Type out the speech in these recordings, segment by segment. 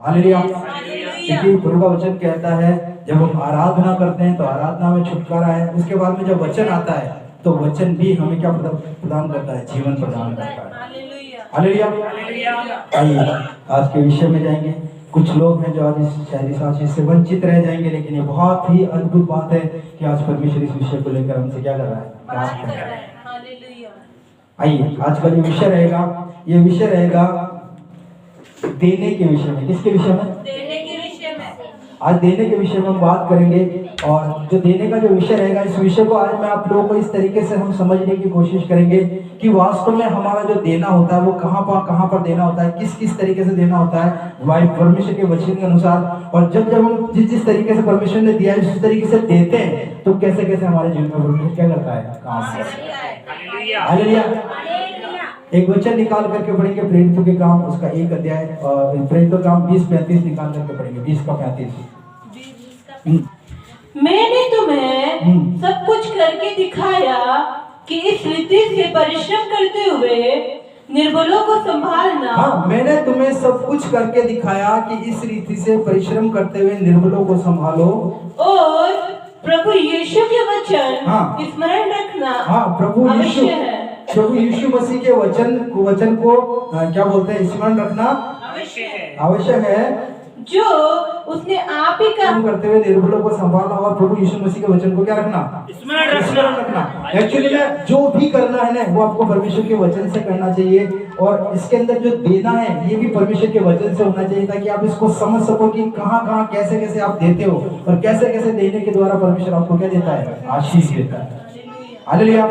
Hallelujah. देखिए प्रभु का वचन कहता है जब हम आराधना करते हैं तो आराधना में छुटकारा है, उसके बाद में जब वचन आता है तो वचन भी हमें क्या प्रदान करता है, जीवन प्रदान करता है। हालेलुया। आइए आज के विषय में जाएंगे। कुछ लोग हैं जो आज इस शहरी आशीष से वंचित रह जाएंगे, लेकिन ये बहुत ही अद्भुत बात है कि आज परमेश्वर इस विषय को लेकर हमसे क्या कर रहा है, बात कर रहा है। आइए आज का जो विषय रहेगा, ये विषय रहेगा देने के विषय में। किसके विषय में? देने के विषय में। आज देने के विषय में हम बात करेंगे, और जो देने का जो विषय रहेगा, इस विषय को आज मैं आप लोगों को इस तरीके से हम समझने की कोशिश करेंगे कि वास्तव में हमारा जो देना होता है वो कहाँ पर देना होता है, किस किस तरीके से देना होता है परमेश्वर के वचन के अनुसार। और जब हम जिस तरीके से परमेश्वर ने दिया है उस तरीके से देते हैं तो कैसे कैसे हमारे जीवन में परमेश्वर क्या करता है, काम करता है। हालेलुया। एक वचन निकाल करके पढ़ेंगे प्रेरितों के काम, उसका 1 अध्याय, प्रेरितों के काम 20:35 निकाल करके पढ़ेंगे। 20:35। मैंने तुम्हें सब कुछ करके दिखाया कि इस रीति से परिश्रम करते हुए निर्बलों को संभालना। हाँ, मैंने तुम्हें सब कुछ करके दिखाया कि इस रीति से परिश्रम करते हुए निर्बलों को संभालो और प्रभु यीशु के वचन स्मरण रखना। हाँ, प्रभु यीशु मसीह के वचन को क्या बोलते हैं, स्मरण रखना आवश्यक है, जो उसने आप ही काम करते हुए निर्बलों को संभालना और प्रभु यीशु मसीह के वचन को क्या रखना, स्मरण रखना। एक्चुअली में जो भी करना है ना वो आपको परमेश्वर के वचन से करना चाहिए, और इसके अंदर जो देना है ये भी परमेश्वर के वचन से होना चाहिए, ताकि आप इसको समझ सको कि कहाँ कैसे कैसे आप देते हो और कैसे कैसे देने के द्वारा परमेश्वर आपको क्या देता है, आशीष देता है। हालेलुया।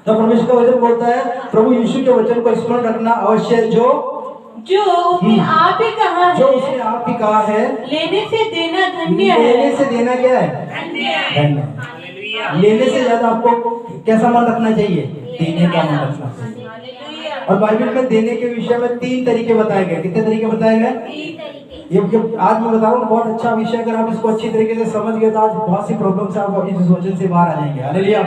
तो परमेश्वर का वचन बोलता है प्रभु यीशु के वचन को स्मरण रखना अवश्य है, जो उसने आप ही कहा है, जो उसने आप ही कहा है, लेने से देना धन्य है। लेने से देना क्या है, धन्य। लेने से ज्यादा आपको कैसा मन रखना चाहिए, देने का मन रखना चाहिए। और बाइबल में देने के विषय में 3 तरीके बताए गए। कितने तरीके बताए गए? ये आज मैं बता रहा हूँ, बहुत अच्छा विषय। अगर आप इसको अच्छी तरीके से समझ गए तो आज बहुत सी प्रॉब्लम से आप इस वचन से बाहर आ जाएंगे। हालेलुया।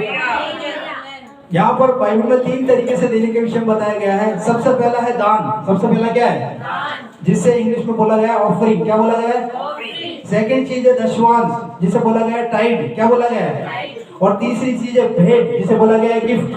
यहाँ पर बाइबल में 3 तरीके से देने के विषय में बताया गया है। सबसे पहला है दान। सबसे पहला क्या है, जिसे इंग्लिश में बोला गया है ऑफरिंग। क्या बोला गया है? सेकंड चीज है दशवांश, जिसे बोला गया है टाइड। क्या बोला गया है? और तीसरी चीज है भेंट, जिसे बोला गया है गिफ्ट।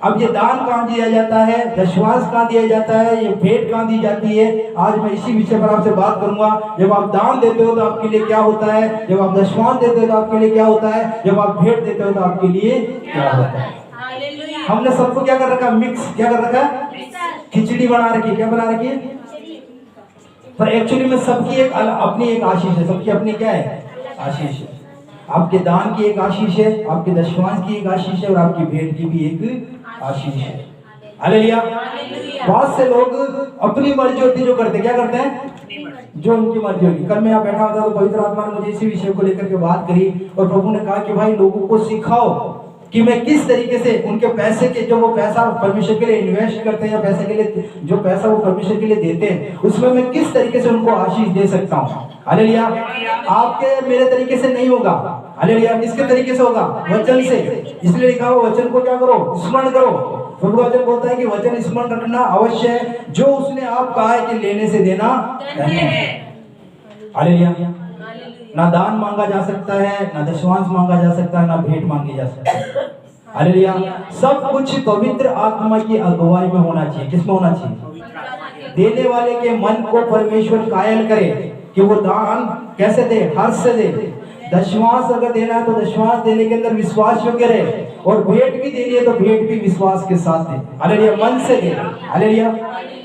अब ये दान कहाँ दिया जाता है, दशवांश कहाँ दिया जाता है, ये भेंट कहाँ दी जाती है, आज मैं इसी विषय पर आपसे बात करूंगा। जब आप दान देते हो तो आपके लिए क्या होता है, जब आप दशवांश देते हो तो आपके लिए क्या होता है, जब आप भेंट देते हो तो आपके लिए क्या होता है। हमने सबको क्या कर रखा, मिक्स क्या कर रखा, खिचड़ी बना रखी। क्या बना रखी है? पर एक्चुअली में सबकी एक अपनी एक आशीष है। सबकी अपनी क्या है, आशीष है। आपके दान की एक आशीष है, आपके दशवांश की एक आशीष है, और आपकी भेंट की भी एक आशीष है। हालेलुया। बहुत से लोग अपनी मर्जी होती जो करते, क्या करते हैं, जो उनकी मर्जी होगी। कल मैं यहाँ बैठा होता तो पवित्र आत्मा ने मुझे इसी विषय को लेकर के बात करी, और प्रभु ने कहा कि भाई लोगों को सिखाओ कि मैं किस तरीके से उनके पैसे के, जो वो पैसा परमेश्वर के लिए इन्वेस्ट करते हैं, या पैसे के लिए जो पैसा वो परमेश्वर के लिए देते हैं, उसमें मैं किस तरीके से उनको आशीष दे सकता हूँ। हालेलुया। आपके मेरे तरीके से नहीं होगा। हालेलुया। किसके तरीके से होगा, वचन से। इसलिए लिखा हुआ वचन को क्या करो, स्मरण करो। प्रभु वचन बोलता है कि वचन स्मरण रखना अवश्य है, जो उसने आप कहा है कि लेने से देना धन्य है। हालेलुया। ना दान मांगा जा सकता है, ना दशवांश मांगा जा सकता है, ना भेंट मांगी जा सकती है। हालेलुया। सब कुछ पवित्र आत्मा की अगुवाई में होना चाहिए। किसमें होना चाहिए? देने वाले के मन को परमेश्वर कायल करे कि वो दान कैसे दे, हर्ष से दे। दशवांश अगर देना है तो दशवांश देने के अंदर विश्वास योग्य रहे, और भेंट भी देनी है तो भेंट भी विश्वास के साथ दे। हालेलुया। मन से दे। हालेलुया।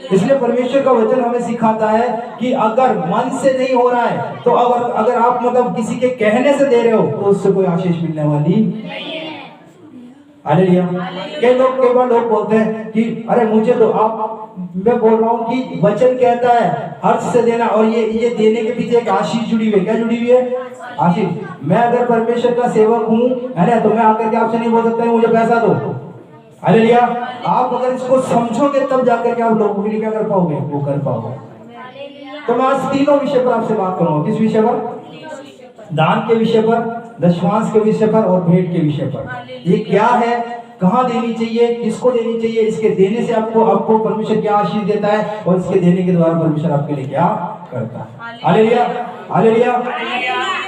इसलिए परमेश्वर का वचन हमें सिखाता है कि अगर मन से नहीं हो रहा है तो अगर आप मतलब किसी के कहने से दे रहे हो तो उससे कोई आशीष मिलने वाली नहीं है। हालेलुया। कई बार लोग बोलते हैं कि अरे मुझे तो मैं बोल रहा हूँ कि वचन कहता है हर्ष से देना, और ये देने के पीछे एक आशीष जुड़ी हुई है। क्या जुड़ी हुई है? आशीष। मैं अगर परमेश्वर का सेवक हूँ, है ना, तो मैं आकर के आपसे नहीं बोल सकता मुझे पैसा दो। हालेलुया। आप अगर इसको समझोगे तब जाकर के आप लोगों के लिए क्या कर पाओगे, वो कर पाओगे। तो मैं आज 3 विषय पर आपसे बात करूंगा। किस विषय पर? दान के विषय पर, दशवांश के विषय पर, और भेंट के विषय पर। ये क्या है, कहाँ देनी चाहिए, किसको देनी चाहिए, इसके देने से आपको परमेश्वर क्या आशीष देता है, और इसके देने के द्वारा परमेश्वर आपके लिए क्या करता है। Hallelujah, hallelujah.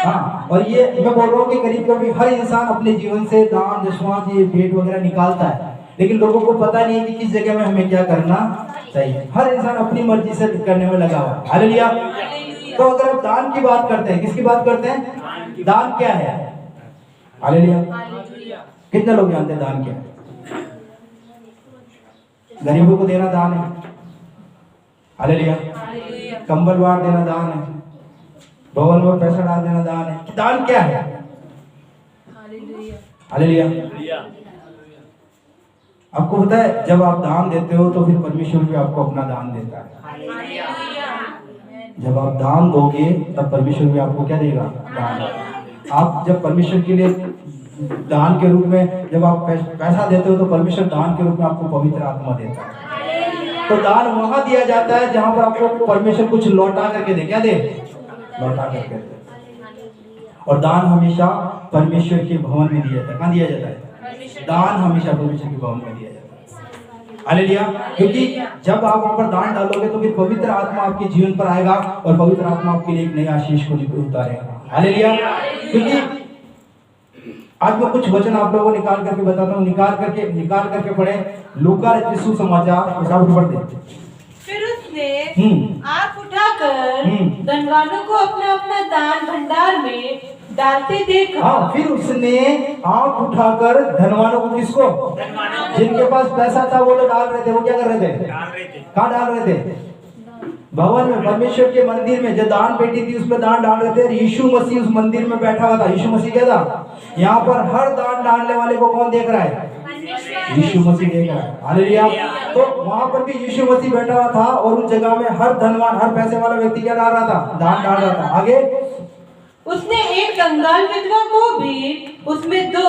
हाँ, और ये मैं बोल रहा हूँ कि करीब कभी हर इंसान अपने जीवन से दान दशमांश ये भेंट वगैरह निकालता है, लेकिन लोगों को पता नहीं है कि किस जगह में हमें क्या करना चाहिए। हर इंसान अपनी मर्जी से करने में लगा हुआ है। हालेलुया। तो अगर हम दान की बात करते हैं, किसकी बात करते हैं? दान क्या है? हालेलुया। कितने लोग जानते हैं दान क्या है? गरीबों को देना दान है। हालेलुया। कंबल बांट देना दान है। भवन में पैसा डाल देना दान है। दान क्या है? हालेलुया। आपको पता है जब आप दान देते हो तो फिर परमेश्वर भी आपको अपना दान देता है। जब आप दान दोगे तब परमेश्वर भी आपको क्या देगा? दान। आप जब परमेश्वर के लिए दान के रूप में जब आप पैसा देते हो तो परमेश्वर दान के रूप में आपको पवित्र आत्मा देता है। तो दान वहां दिया जाता है जहां पर आपको परमेश्वर कुछ लौटा करके दे। क्या दे? लौटा करके दे। और दान हमेशा परमेश्वर के भवन में दिया जाता है। कहाँ दिया जाता है? दान हमेशा परमेश्वर के भवन में दिया जाता है। हालेलुया। क्योंकि जब आप वहां पर दान डालोगे तो फिर पवित्र आत्मा आपके जीवन पर आएगा और पवित्र आत्मा आपके लिए एक नई आशीष को उतारेगा। हालेलुया। क्योंकि आज मैं कुछ वचन आप लोगों को निकाल करके बताता हूँ। निकाल करके पढ़े लूका रचित सुसमाचार उसका ऊपर दे। फिर उसने आँख उठाकर धनवानों को अपना अपना दान भंडार में डालते देखा। हाँ, फिर उसने आँख उठाकर धनवानों को, किसको? जिनके पास पैसा था वो तो डाल रहे थे। वो क्या कर रहे थे? कहाँ डाल रहे थे? भवन में, परमेश्वर के मंदिर में जो दान पेटी थी उसमें दान डाल रहे थे। यीशु मसीह उस मंदिर में बैठा हुआ था। यीशु मसीह क्या था? यहाँ पर हर दान डालने वाले को कौन देख रहा है? यीशु मसीह देख रहा है। हालेलुया। तो वहां पर भी यीशु मसीह बैठा हुआ था और उस जगह में हर धनवान, हर पैसे वाला व्यक्ति क्या डाल रहा था? दान डाल रहा था। आगे उसने एक कंगाल विधवा को भी उसमें 2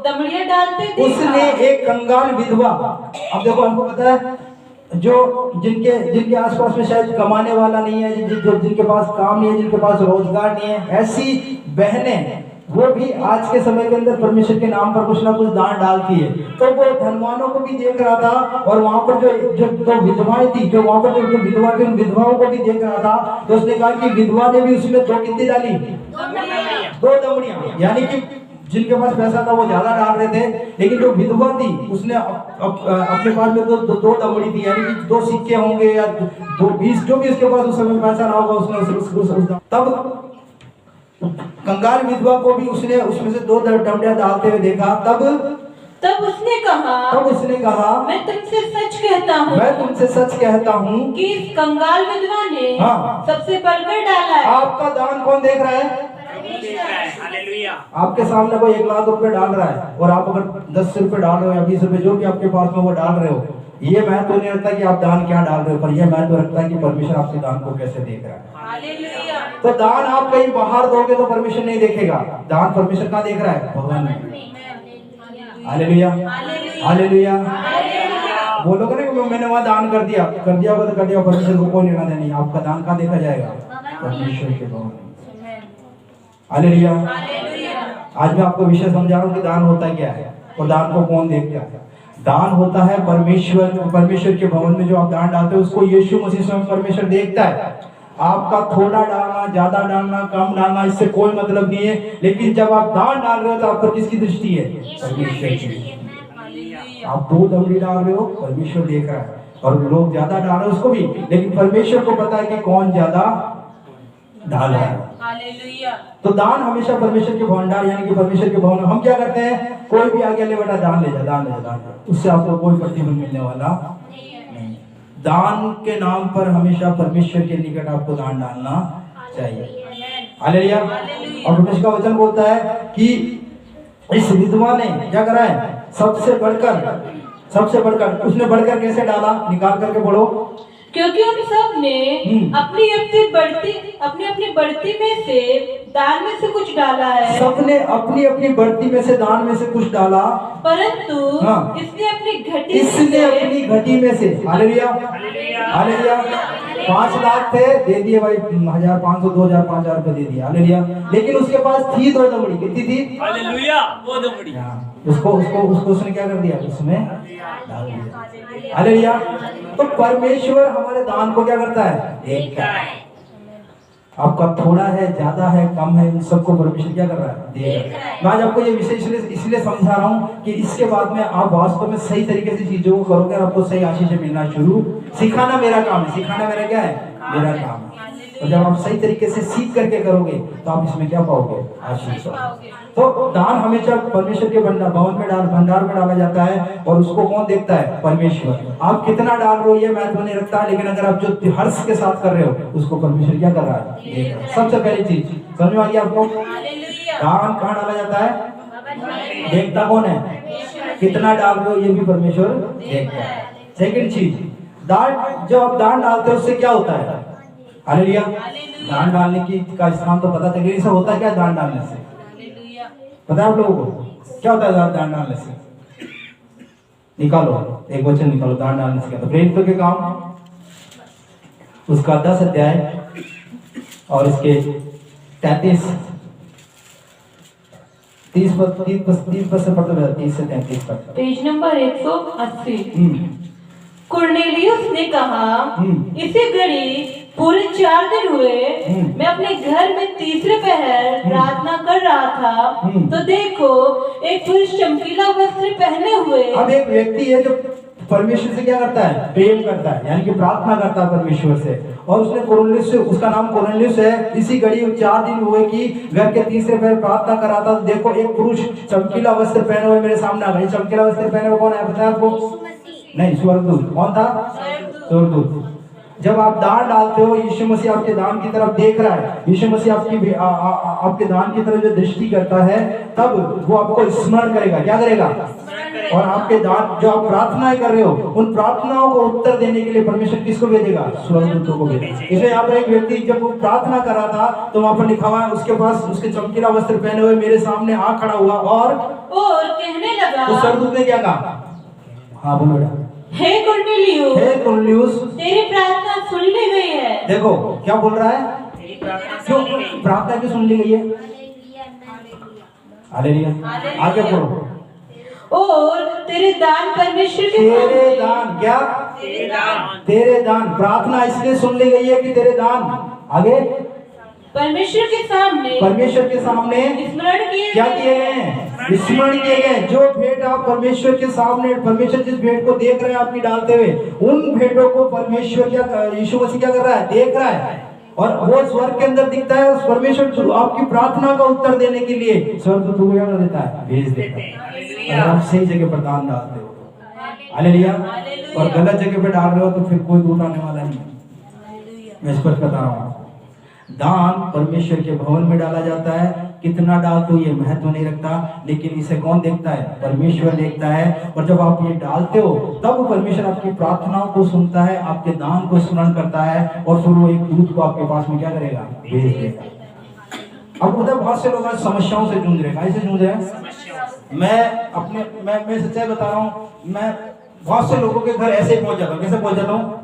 दमड़ियां डालते देखा। उसने एक कंगाल विधवा, अब देखो हमको पता है जो जिनके आसपास में शायद कमाने वाला नहीं है, जिनके पास काम नहीं है, जिनके पास रोजगार नहीं है, ऐसी बहनें वो भी आज के समय के अंदर परमेश्वर के नाम पर कुछ ना कुछ दान डालती है। तो वो धनवानों को भी देख रहा था और वहां पर जो विधवाएं थी, जो वहां पर जो विधवा थी उन विधवाओं को भी देख रहा था। तो उसने कहा कि विधवा ने भी उसमें 2 कितनी डाली? 2 दमड़ियां। यानी कि जिनके पास पैसा था वो ज्यादा डाल रहे थे, लेकिन जो विधवा थी उसने अपने पास में 2 दमड़ी थी, यानी कि 2 सिक्के होंगे या 2 20 जो भी उसके पास उस समय पैसा रहा होगा उसने तब कंगाल विधवा को भी उसने उसमें से 2 दमड़ियां डालते हुए देखा। तब उसने कहा मैं तुमसे सच कहता हूँ कि इस कंगाल विधवा ने सबसे बढ़कर डाला है। आपका दान कौन देख रहा है? हालेलुया। आपके सामने कोई 1 लाख रुपए डाल रहा है और आप अगर 10 रुपए डाल रहे हो या 20 रुपए जो भी आपके पास में वो डाल रहे हो, ये महत्व नहीं रखता कि आप दान क्या डाल रहे हो, पर यह महत्व रखता है कि परमेश्वर आपके दान को कैसे देख रहा है। हालेलुया। तो दान आप कहीं बाहर दोगे तो परमेश्वर नहीं देखेगा। दान परमेश्वर कहाँ देख रहा है? भगवान में। Hallelujah, hallelujah. बोलोगे ना कि मैंने वहां दान कर दिया होगा तो कर दिया, परमेश्वर को कोई लेना देना नहीं। आपका दान कहाँ देखा जाएगा? परमेश्वर के भवन में। हालेलुया। आज मैं आपको विषय समझा रहा हूँ कि दान होता क्या है और दान को कौन देखता है। दान होता है परमेश्वर के भवन में जो आप दान डालते हो उसको यीशु मसीह स्वयं परमेश्वर देखता है। आपका थोड़ा डालना, ज्यादा डालना, कम डालना, इससे कोई मतलब नहीं है। लेकिन जब आप दान डाल रहे हो तो आप पर किसकी दृष्टि है? परमेश्वर की। आप 2 दमड़ी डाल रहे हो, परमेश्वर देख रहा है, और लोग ज्यादा डाल रहे हैं उसको भी, लेकिन परमेश्वर को पता है कि कौन ज्यादा डाल रहा है। तो दान हमेशा परमेश्वर के भंडार यानी कि परमेश्वर के भवन में हम क्या करते हैं? कोई भी आगे ले बेटा दान ले जा, उससे आपको कोई प्रतिफल मिलने वाला नहीं। दान के नाम पर हमेशा परमेश्वर के निकट आपको दान डालना चाहिए। हालेलुया। और परमेश्वर का वचन बोलता है कि इस विधवा ने क्या करा है? सबसे बढ़कर उसने बढ़कर कैसे डाला? निकाल करके पढ़ो। क्योंकि उन सब ने अपनी अपनी बढ़ती में से दान में से कुछ डाला है। सबने अपनी अपनी बढ़ती में से दान में से कुछ डाला, परंतु इसने अपनी घटी में से हालेलुया, हालेलुया 5 लाख थे, दे दिए भाई 1500, 2000, 5000 रुपए दे दिया। हालेलुया। लेकिन उसके पास थी 2 दमड़ी। कितनी थी? हालेलुया, 2 दमड़ी। उसको उसने क्या कर दिया? उसमें डाल दिया। हालेलुया। तो परमेश्वर हमारे दान को क्या करता है? देखता है। आपका थोड़ा है, ज्यादा है, कम है, इन सबको परमेश्वर क्या कर रहा है? दे रहा है। मैं आज आपको ये विषय इसलिए समझा रहा हूँ कि इसके बाद में आप वास्तव में सही तरीके से चीजों को करोगे और आपको सही आशीष मिलना शुरू। सिखाना मेरा काम है, सिखाना मेरा क्या है? मेरा काम है। और जब आप सही तरीके से सीख करके करोगे तो आप इसमें क्या पाओगे? आशीष पाओगे। तो दान हमेशा परमेश्वर के भवन में भंडार में डाला जाता है और उसको कौन देखता है? परमेश्वर। आप कितना डाल रहे हो ये महत्व नहीं रखता, लेकिन अगर आप जो हर्ष के साथ कर रहे हो उसको परमेश्वर क्या कर रहा है? देख रहा है। सबसे पहली चीज समझ में आ गई आपको? दान कहाँ डाला जाता है? देखता कौन है? कितना डाल रहे हो ये भी परमेश्वर देखता है। सेकंड चीज, दान, जो आप दान डालते हो उससे क्या होता है? हालेलुया। दान डालने की का इस्तेमाल तो पता चल गया। होता क्या दान डालने से? पता है आप लोगों को क्या होता है दान डालने से? निकालो एक वचन निकालो, दान डालने से क्या होता है? प्रेरितों के काम उसका 10 अध्याय और इसके 33 30 पद से पढ़ते हैं, 30 से 33 तक। Page number 180। कुरनेलियुस ने कहा, इसी घड़ी पूरे 4 दिन हुए मैं अपने घर में तीसरे पहर प्रार्थना कर रहा था, तो देखो एक पुरुष चमकीला वस्त्र पहने हुए। अब एक व्यक्ति है जो परमेश्वर से क्या करता है? प्रेम करता है, यानी कि प्रार्थना करता है परमेश्वर से। और उसने कुरनेलियुस से, उसका नाम कुरनेलियुस है, इसी घड़ी 4 दिन हुए कि घर के तीसरे पहर प्रार्थना कर रहा था, देखो एक पुरुष चमकीला वस्त्र पहने हुए मेरे सामने आ गया। चमकीला वस्त्र पहने हुए कौन है पता है आपको? नहीं, स्वर्गदूत। कौन था? स्वर्गदूत। जब आप दान डालते हो, यीशु मसीह आपके दान की तरफ देख रहा है, यीशु मसीह आपके दान की तरफ जो दृष्टि करता है, तब वो आपको स्मरण करेगा। क्या करेगा? और आपके दान जो आप प्रार्थनाएं कर रहे हो, उन प्रार्थनाओं को उत्तर देने के लिए परमेश्वर किसको भेजेगा? स्वर्गदूतों को भेजेगा। इसलिए यहाँ पर एक व्यक्ति जब वो प्रार्थना कर रहा था तो वहाँ पर लिखा हुआ है, उसके पास उसके चमकीला वस्त्र पहने हुए मेरे सामने आ खड़ा हुआ और कहने लगा। उस स्वर्गदूत ने क्या कहा? हाँ बोलो बेटा। हे कुरनेलियुस, हे कुरनेलियुस, तेरी प्रार्थना सुन ली गई है। देखो क्या बोल रहा है? क्यों प्रार्थना क्यों सुन ली गई है? हालेलुया। आगे बोलो। और तेरे दान परमेश्वर के तेरे दान क्या? तेरे दान। प्रार्थना इसलिए सुन ली गई है कि तेरे दान आगे परमेश्वर के सामने स्मरण क्या किए गए हैं? स्मरण किए गए। जो भेंट आप परमेश्वर के सामने, परमेश्वर जिस भेंट को देख रहे हैं आपकी डालते हुए, उन भेंटों को परमेश्वर क्या, यीशु मसीह क्या कर रहा है? देख रहा है। और वो स्वर्ग के अंदर दिखता है। परमेश्वर आपकी प्रार्थना का उत्तर देने के लिए स्वर्गदूत को क्या कर देता है? भेज देता है। अगर आप सही जगह पर दान डालते हो तो हालेलुया, और गलत जगह पर डाल रहे हो तो फिर कोई दूत आने वाला नहीं। मैं स्पष्ट बता रहा हूँ, दान परमेश्वर के भवन में डाला जाता है। कितना डाल तो ये महत्व नहीं रखता, लेकिन इसे कौन देखता है? परमेश्वर देखता है। और जब आप ये डालते हो तब परमेश्वर आपकी प्रार्थनाओं को सुनता है, आपके दान को स्मरण करता है, और फिर वो एक दूत को आपके पास में क्या करेगा? भेज देगा। अब उधर बहुत से लोग समस्याओं से जूझ रहे हैं। कैसे जूझ रहे हैं? मैं सच्चाई बता रहा हूँ, मैं बहुत से लोगों के घर ऐसे ही पहुंच जाता हूँ। कैसे पहुंच जाता हूँ?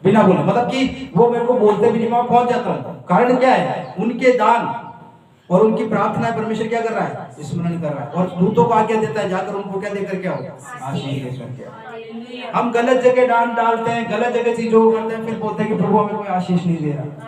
बिना बोले, मतलब कि वो मेरे को बोलते भी नहीं, मैं पहुंच जाता हूँ। कारण क्या है? उनके दान और उनकी प्रार्थना परमेश्वर क्या कर रहा है? स्मरण कर रहा है, और दूतों को आज्ञा देता है जाकर उनको क्या देकर के आओ? आशीष देकर के आओ। हम गलत जगह दान डालते हैं, गलत जगह चीजों को करते हैं, फिर बोलते हैं कि प्रभु हमें कोई आशीष नहीं दे रहा।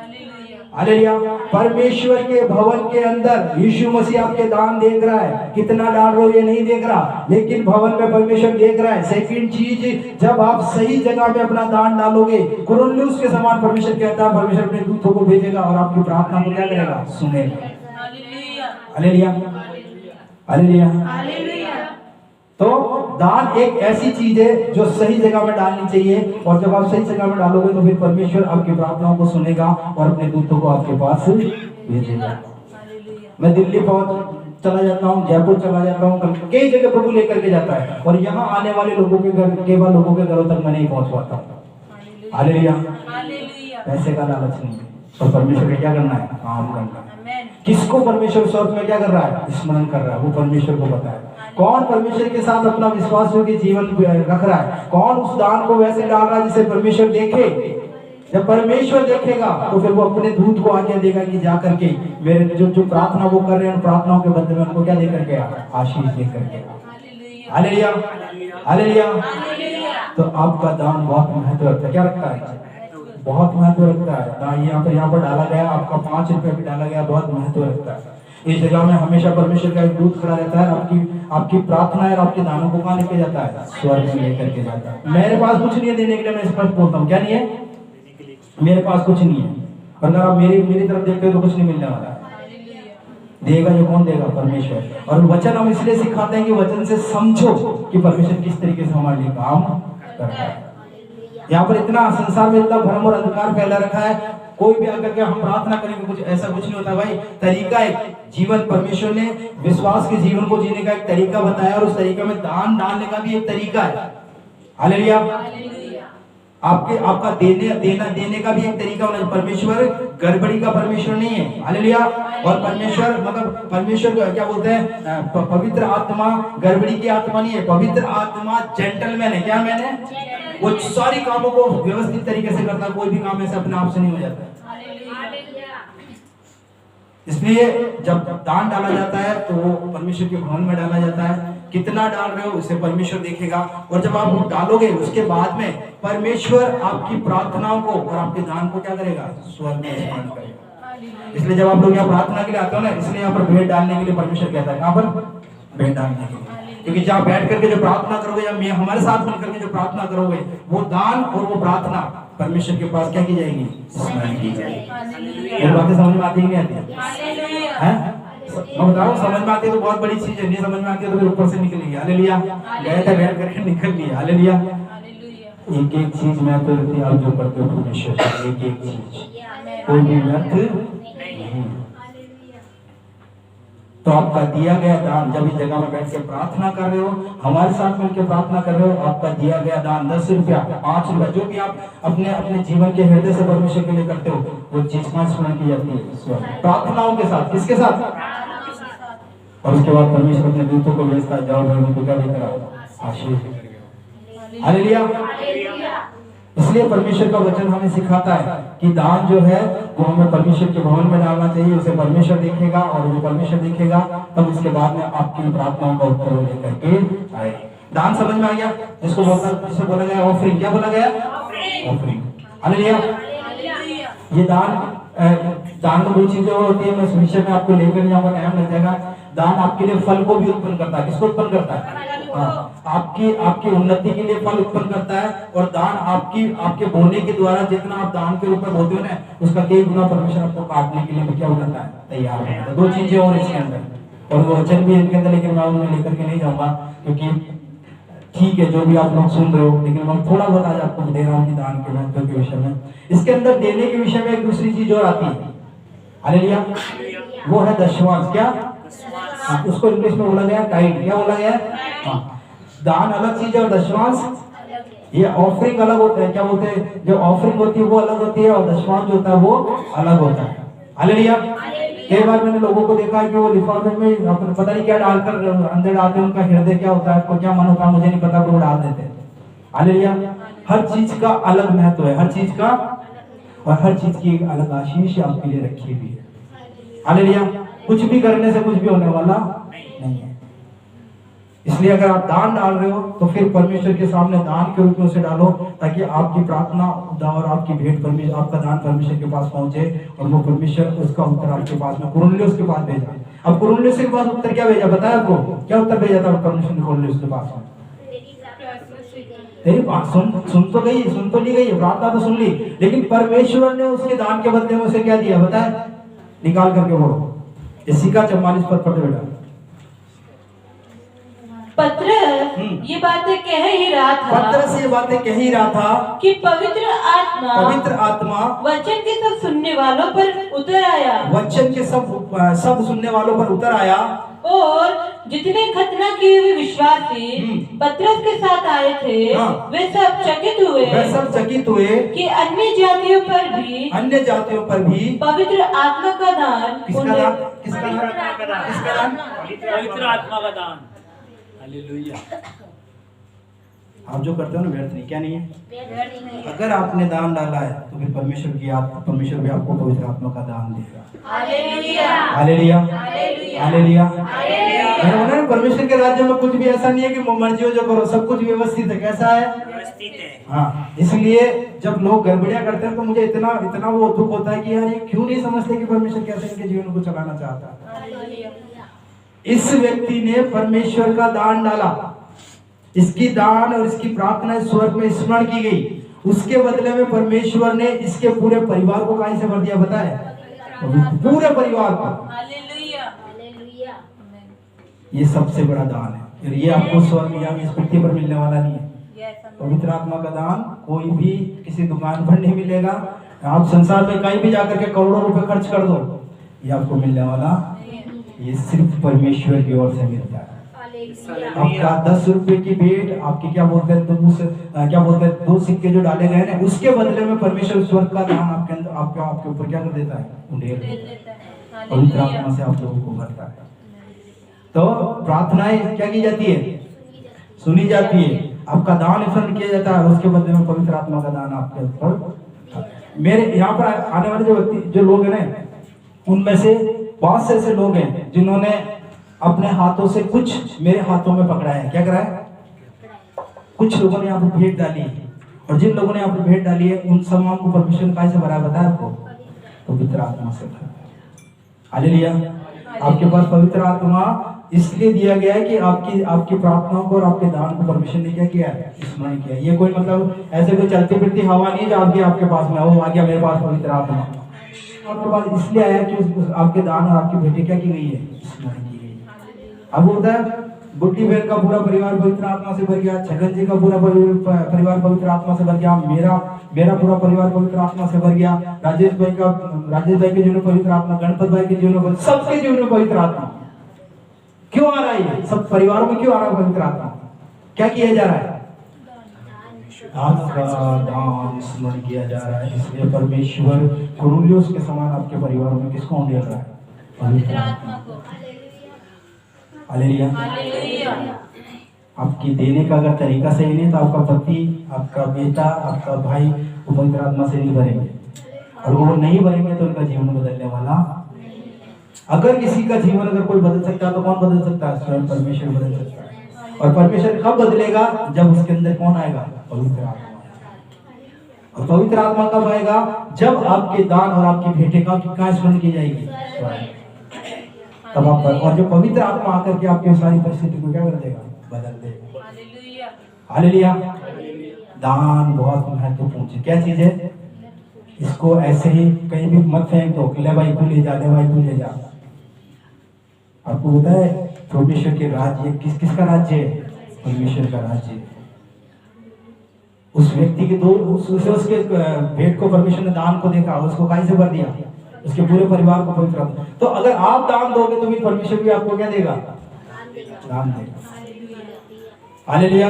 हालेलुया। परमेश्वर के भवन के अंदर यीशु मसीह आपके दान देख रहा है। कितना डाल रहे हो ये नहीं देख रहा, लेकिन भवन में परमेश्वर देख रहा है। सेकंड चीज, जब आप सही जगह में अपना दान डालोगे, कुरनेलियुस के समान परमेश्वर कहता है, परमेश्वर अपने दूतों को भेजेगा और आपकी प्रार्थना को क्या करेगा? सुनेगा। Hallelujah, hallelujah, hallelujah. तो दान एक ऐसी चीज है जो सही जगह में डालनी चाहिए, और जब आप सही जगह में डालोगे तो फिर परमेश्वर आपकी प्रार्थनाओं को सुनेगा और अपने दूतों को आपके पास भेजेगा। मैं दिल्ली चला जाता हूँ, जयपुर चला जाता हूँ, कई जगह प्रभु लेकर के जाता है, और यहाँ आने वाले लोगों के घर, केवल लोगों के घरों तक मैं नहीं पहुंच पाता हूँ। हालेलुया। पैसे का लालच नहीं है, और परमेश्वर का क्या करना है? काम करना है। किसको परमेश्वर स्वर्ग में क्या कर रहा है? स्मरण कर रहा है, वो परमेश्वर को पता है। कौन परमेश्वर के साथ अपना विश्वास योग्य जीवन रख रहा है? कौन उस दान को वैसे डाल रहा है जिसे परमेश्वर देखे? जब परमेश्वर देखेगा तो फिर वो अपने दूत को आज्ञा देगा कि जा करके मेरे जो प्रार्थना वो कर रहे हैं, उन प्रार्थनाओं के बदले में उनको क्या दे करके? आशीष दे करके। Hallelujah, hallelujah. तो आपका दान बहुत महत्व रखता है। क्या रखता है? बहुत महत्व रखता है। यहाँ पर डाला गया, आपका 5 रुपया भी डाला गया, बहुत महत्व रखता है। इस जगह में हमेशा परमेश्वर का एक दूत खड़ा रहता है, आपकी प्रार्थना और आपके दानों को कहाँ लेके जाता है? स्वर्ग में लेकर के जाता है। मेरे पास कुछ नहीं है देने के लिए, मैं स्पष्ट बोलता हूँ, क्या नहीं है? मेरे पास कुछ नहीं है। और अगर आप मेरी तरफ देखते हो तो कुछ नहीं मिलने वाला है। देगा जो कौन देगा? परमेश्वर। और वचन हम इसलिए सिखाते हैं कि वचन से समझो कि परमेश्वर किस तरीके से हमारे लिए काम करता है। यहाँ पर इतना संसार में इतना भ्रम और अंधकार फैला रखा है, कोई भी आकर के हम प्रार्थना करेंगे कुछ ऐसा कुछ नहीं होता भाई। तरीका एक जीवन, परमेश्वर ने विश्वास के जीवन को जीने का एक तरीका बताया, और उस तरीका में दान डालने का भी एक तरीका है। हालेलुया। आपका देने का भी एक तरीका होना चाहिए। परमेश्वर गड़बड़ी का परमेश्वर नहीं है। हालेलुया। और परमेश्वर मतलब परमेश्वर क्या बोलते हैं? पवित्र आत्मा गड़बड़ी की आत्मा नहीं है। पवित्र आत्मा जेंटलमैन है। क्या मैन है? वो सारी कामों को व्यवस्थित तरीके से करता है, कोई भी काम ऐसे अपने आप से नहीं हो जाता। इसलिए जब दान डाला जाता है तो वो परमेश्वर के भवन में डाला जाता है। कितना डाल रहे हो उसे परमेश्वर देखेगा, और जब आप वो डालोगे उसके बाद में परमेश्वर आपकी प्रार्थनाओं को और आपके दान को क्या करेगा? स्वर्ग में स्मरण करेगा। इसलिए जब आप लोग यहाँ प्रार्थना के लिए आते हो ना, इसलिए यहाँ पर भेंट डालने के लिए परमेश्वर कहता है, कहाँ पर? भेंट डालने के लिए। क्योंकि जहाँ बैठ करके जो प्रार्थना करोगे, या हमारे साथ मिलकर के जो प्रार्थना करोगे, वो दान और वो प्रार्थना परमेश्वर के पास क्या की जाएगी? स्मरण की जाएगी। ये बातें समझ में आती है कि नहीं आती है? मैं बताऊं, समझ में आती है तो बहुत बड़ी चीज है, नहीं समझ में आती है तो फिर ऊपर से निकलेगी। हालेलुया। गए थे बैठ करके निकल लिया। हालेलुया। एक एक चीज मैं तो आप जो करते हो परमेश्वर से, एक एक चीज, कोई भी व्यर्थ नहीं। तो आपका दिया गया दान, जब इस जगह में बैठ के प्रार्थना कर रहे हो, हमारे साथ मिलकर प्रार्थना कर रहे हो, आपका दिया गया दान 10 रुपया, 5 रुपया, जो भी आप अपने जीवन के हृदय से परमेश्वर के लिए करते हो, वो चीज कहाँ स्मरण की जाती है? प्रार्थनाओं के साथ। किसके साथ? और उसके बाद परमेश्वर अपने दूतों को भेजता है, जाओ भाई उनको क्या लेकर आओ? आशीष। हालेलुया। इसलिए परमेश्वर का वचन हमें सिखाता है कि दान जो है वो हमें परमेश्वर के भवन में डालना चाहिए। उसे परमेश्वर देखेगा, और वो परमेश्वर देखेगा तब उसके बाद में आपकी प्रार्थनाओं का उत्तर लेकर के आए। दान समझ में आ गया? जिसको बोला गया ऑफरिंग। क्या बोला गया? ऑफरिंग। हालेलुया। ये दान में दो चीजें होती है, मैं इस विषय में आपको लेकर नहीं जाऊंगा, टाइम लग जाएगा। दान आपके लिए फल को भी उत्पन्न करता है। किसको उत्पन्न करता है? आपकी उन्नति के लिए फल उत्पन्न करता है। और दान आपके बोने के द्वारा जितना आप दान के ऊपर बोते हो ना, उसका कई गुना परमेश्वर आपको काटने के लिए भी क्या हो जाता है? तैयार हो जाता है। दो चीजें और इसके अंदर, और वो वचन भी इनके अंदर, लेकिन मैं उन्हें लेकर के नहीं जाऊंगा, क्योंकि ठीक है जो भी आप लोग सुन रहे हो, लेकिन मैं थोड़ा बहुत आज आपको दे रहा हूँ कि दान के महत्व के विषय में। इसके अंदर देने के विषय में एक दूसरी चीज और आती है। हालेलुया। वो है दशमांश। क्या? उसको इंग्लिश में बोला गया टाइड। क्या बोला गया? दान अलग चीज है और दशमांश, ये ऑफरिंग अलग होता है। क्या बोलते हैं? जो ऑफरिंग होती है वो अलग होती है, और दशमांश जो होता है वो अलग होता है। हालेलुया। कई बार मैंने लोगों को देखा है कि वो लिफाफे में पता नहीं क्या डालकर अंदर डालते हैं, उनका हृदय क्या होता है, आपको क्या मन होता है मुझे नहीं पता, वो डाल देते हैं। हालेलुया। हर चीज का अलग महत्व है, हर चीज का, और हर चीज की एक अलग आशीष आपके लिए रखी हुई है। हालेलुया। कुछ भी करने से कुछ भी होने वाला नहीं है। इसलिए अगर आप दान डाल रहे हो तो फिर परमेश्वर के सामने दान के रूप में उसे डालो, ताकि आपकी प्रार्थना और आपकी भेंट परमेश्वर, आपका दान परमेश्वर के पास पहुंचे, और वो परमेश्वर उसका उत्तर आपके पास में कुरनेलियुस के पास भेजा। अब कुरनेलियुस के पास उत्तर क्या भेजा? बताया आपको क्या उत्तर भेजा था परमेश्वर ने कुरनेलियुस के पास में? तेरी बात सुन तो ली गई, प्रार्थना तो सुन ली, लेकिन परमेश्वर ने उसके दान के बदले में उसे क्या दिया? बताया, निकाल करके बोलो। इसी का 44 पद पढ़ते बेटा। पत्रस ये बातें कह ही रहा था। पत्रस ये बातें कह ही रहा था कि पवित्र आत्मा वचन के सब सुनने वालों पर उतर आया। वचन के सब सुनने वालों पर उतर आया, और जितने खतना किए हुए विश्वासी पत्रस के साथ आए थे, वे सब चकित हुए कि अन्य जातियों पर भी पवित्र आत्मा का दान। किसका दान? पवित्र आत्मा का दान। हालेलुया। आप जो करते हो ना व्यर्थ नहीं। क्या नहीं है? अगर आपने दान डाला है तो फिर परमेश्वर भी आपको पवित्र आत्मा का दान देगा। हालेलुया। हालेलुया। हालेलुया। मैंने बोला ना, परमेश्वर के राज्य में कुछ भी ऐसा नहीं है कि मर्जी हो जो करो, सब कुछ व्यवस्थित है। कैसा है? व्यवस्थित है। हाँ, इसलिए जब लोग गड़बड़ियां करते हैं तो मुझे इतना इतना वो दुख होता है कि यार ये क्यों नहीं समझते कि परमेश्वर कैसे इनके जीवन को चलाना चाहता है। इस व्यक्ति ने परमेश्वर का दान डाला, इसकी दान और इसकी प्रार्थना स्वर्ग में स्मरण की गई, उसके बदले में परमेश्वर ने इसके पूरे परिवार को कहीं से भर दिया बताए, पूरे परिवार को। ये सबसे बड़ा दान है, और ये आपको स्वर्ग या इस पृथ्वी पर मिलने वाला नहीं है। पवित्र आत्मा का दान कोई भी किसी दुकान पर नहीं मिलेगा। आप संसार में कहीं भी जाकर के करोड़ों रुपए खर्च कर दो, ये आपको मिलने वाला, ये सिर्फ परमेश्वर की ओर से मिलता है। आपका 10 रुपए की भेंट, आपके क्या बोलते हैं 2 सिक्के जो डाले गए ना, उसके बदले में परमेश्वर स्वर्ग का दान आपके अंदर आपके ऊपर क्या कर देता है? उंडेल देता है। पवित्र आत्मा से आप लोगों को भरता है। तो प्रार्थनाएं क्या की जाती है? सुनी जाती है। आपका दान स्मरण किया जाता है, उसके बदले में पवित्र आत्मा का दान आपके ऊपर। मेरे यहाँ पर आने वाले जो व्यक्ति जो लोग हैं ना, उनमें से बहुत से ऐसे लोग हैं जिन्होंने अपने हाथों से कुछ मेरे हाथों में पकड़ा है। क्या करा है? कुछ लोगों ने यहाँ पर भेंट डाली है, और जिन लोगों ने यहाँ पर भेंट डाली है उन सब को परमेश्वर ने कैसे भरा है बताया आपको? पवित्र आत्मा से भरा। हालेलुया। आपके पास पवित्र आत्मा इसलिए दिया गया है कि आपकी प्रार्थनाओं को और आपके दान को परमेश्वर ने क्या किया है? स्मरण किया। ये कोई मतलब ऐसे कोई चलती फिरती हवा नहीं जो आपके पास में वो आ गया मेरे पास पवित्र आत्मा। आपके पास इसलिए आया कि आपके दान और आपकी भेंटें क्या की गई है? स्मरण की गई। अब होता है बुट्टी बहन का पूरा परिवार पवित्र आत्मा से भर गया, छगन जी का पूरा परिवार पवित्र आत्मा से भर गया, मेरा पूरा परिवार पवित्र आत्मा से भर गया, राजेश भाई के जीवन में पवित्र आत्मा, गणपत भाई के जीवन में, सबके जीवन में पवित्र आत्मा। क्यों आ रहा है? सब परिवारों में क्यों आ रहा है पवित्र आत्मा? क्या किया जा रहा है? आपका दान स्मरण किया जा रहा है। इसलिए परमेश्वर कुरुलियोस के समान आपके परिवारों में किसको उंडेल रहा है? पवित्र आत्मा को। हालेलुया। आपकी देने का अगर तरीका सही नहीं तो आपका पति, आपका बेटा, आपका भाई वो पवित्र आत्मा से नहीं भरेंगे, और वो नहीं भरेंगे तो उनका जीवन बदलने वाला। अगर किसी का जीवन अगर कोई बदल सकता है तो कौन बदल सकता है? स्वयं परमेश्वर बदल सकता है। और परमेश्वर कब बदलेगा? जब उसके अंदर कौन आएगा? पवित्र आत्मा। और पवित्र आत्मा कब आएगा? जब आपके दान और आपकी भेंटें का स्मरण की जाएगी, तब आप। और जो पवित्र आत्मा आकर के आपकी सारी परिस्थिति को क्या कर देगा? बदल देगा। हालेलुया। दान बहुत महत्वपूर्ण चीज। क्या चीज है? इसको ऐसे ही कहीं भी मत फेंक दो, ले भाई तू ले जा, ले भाई तू ले जा। आपको पता है परमेश्वर के राज्य किसका राज्य है? परमेश्वर का राज्य है। उस व्यक्ति के उसके भेंट को परमेश्वर ने दान को देखा, उसको काहे से भर दिया? उसके पूरे परिवार को पवित्र आत्मा। तो अगर आप दान दोगे तो भी परमेश्वर भी आपको क्या देगा? दान देगा। हालेलुया।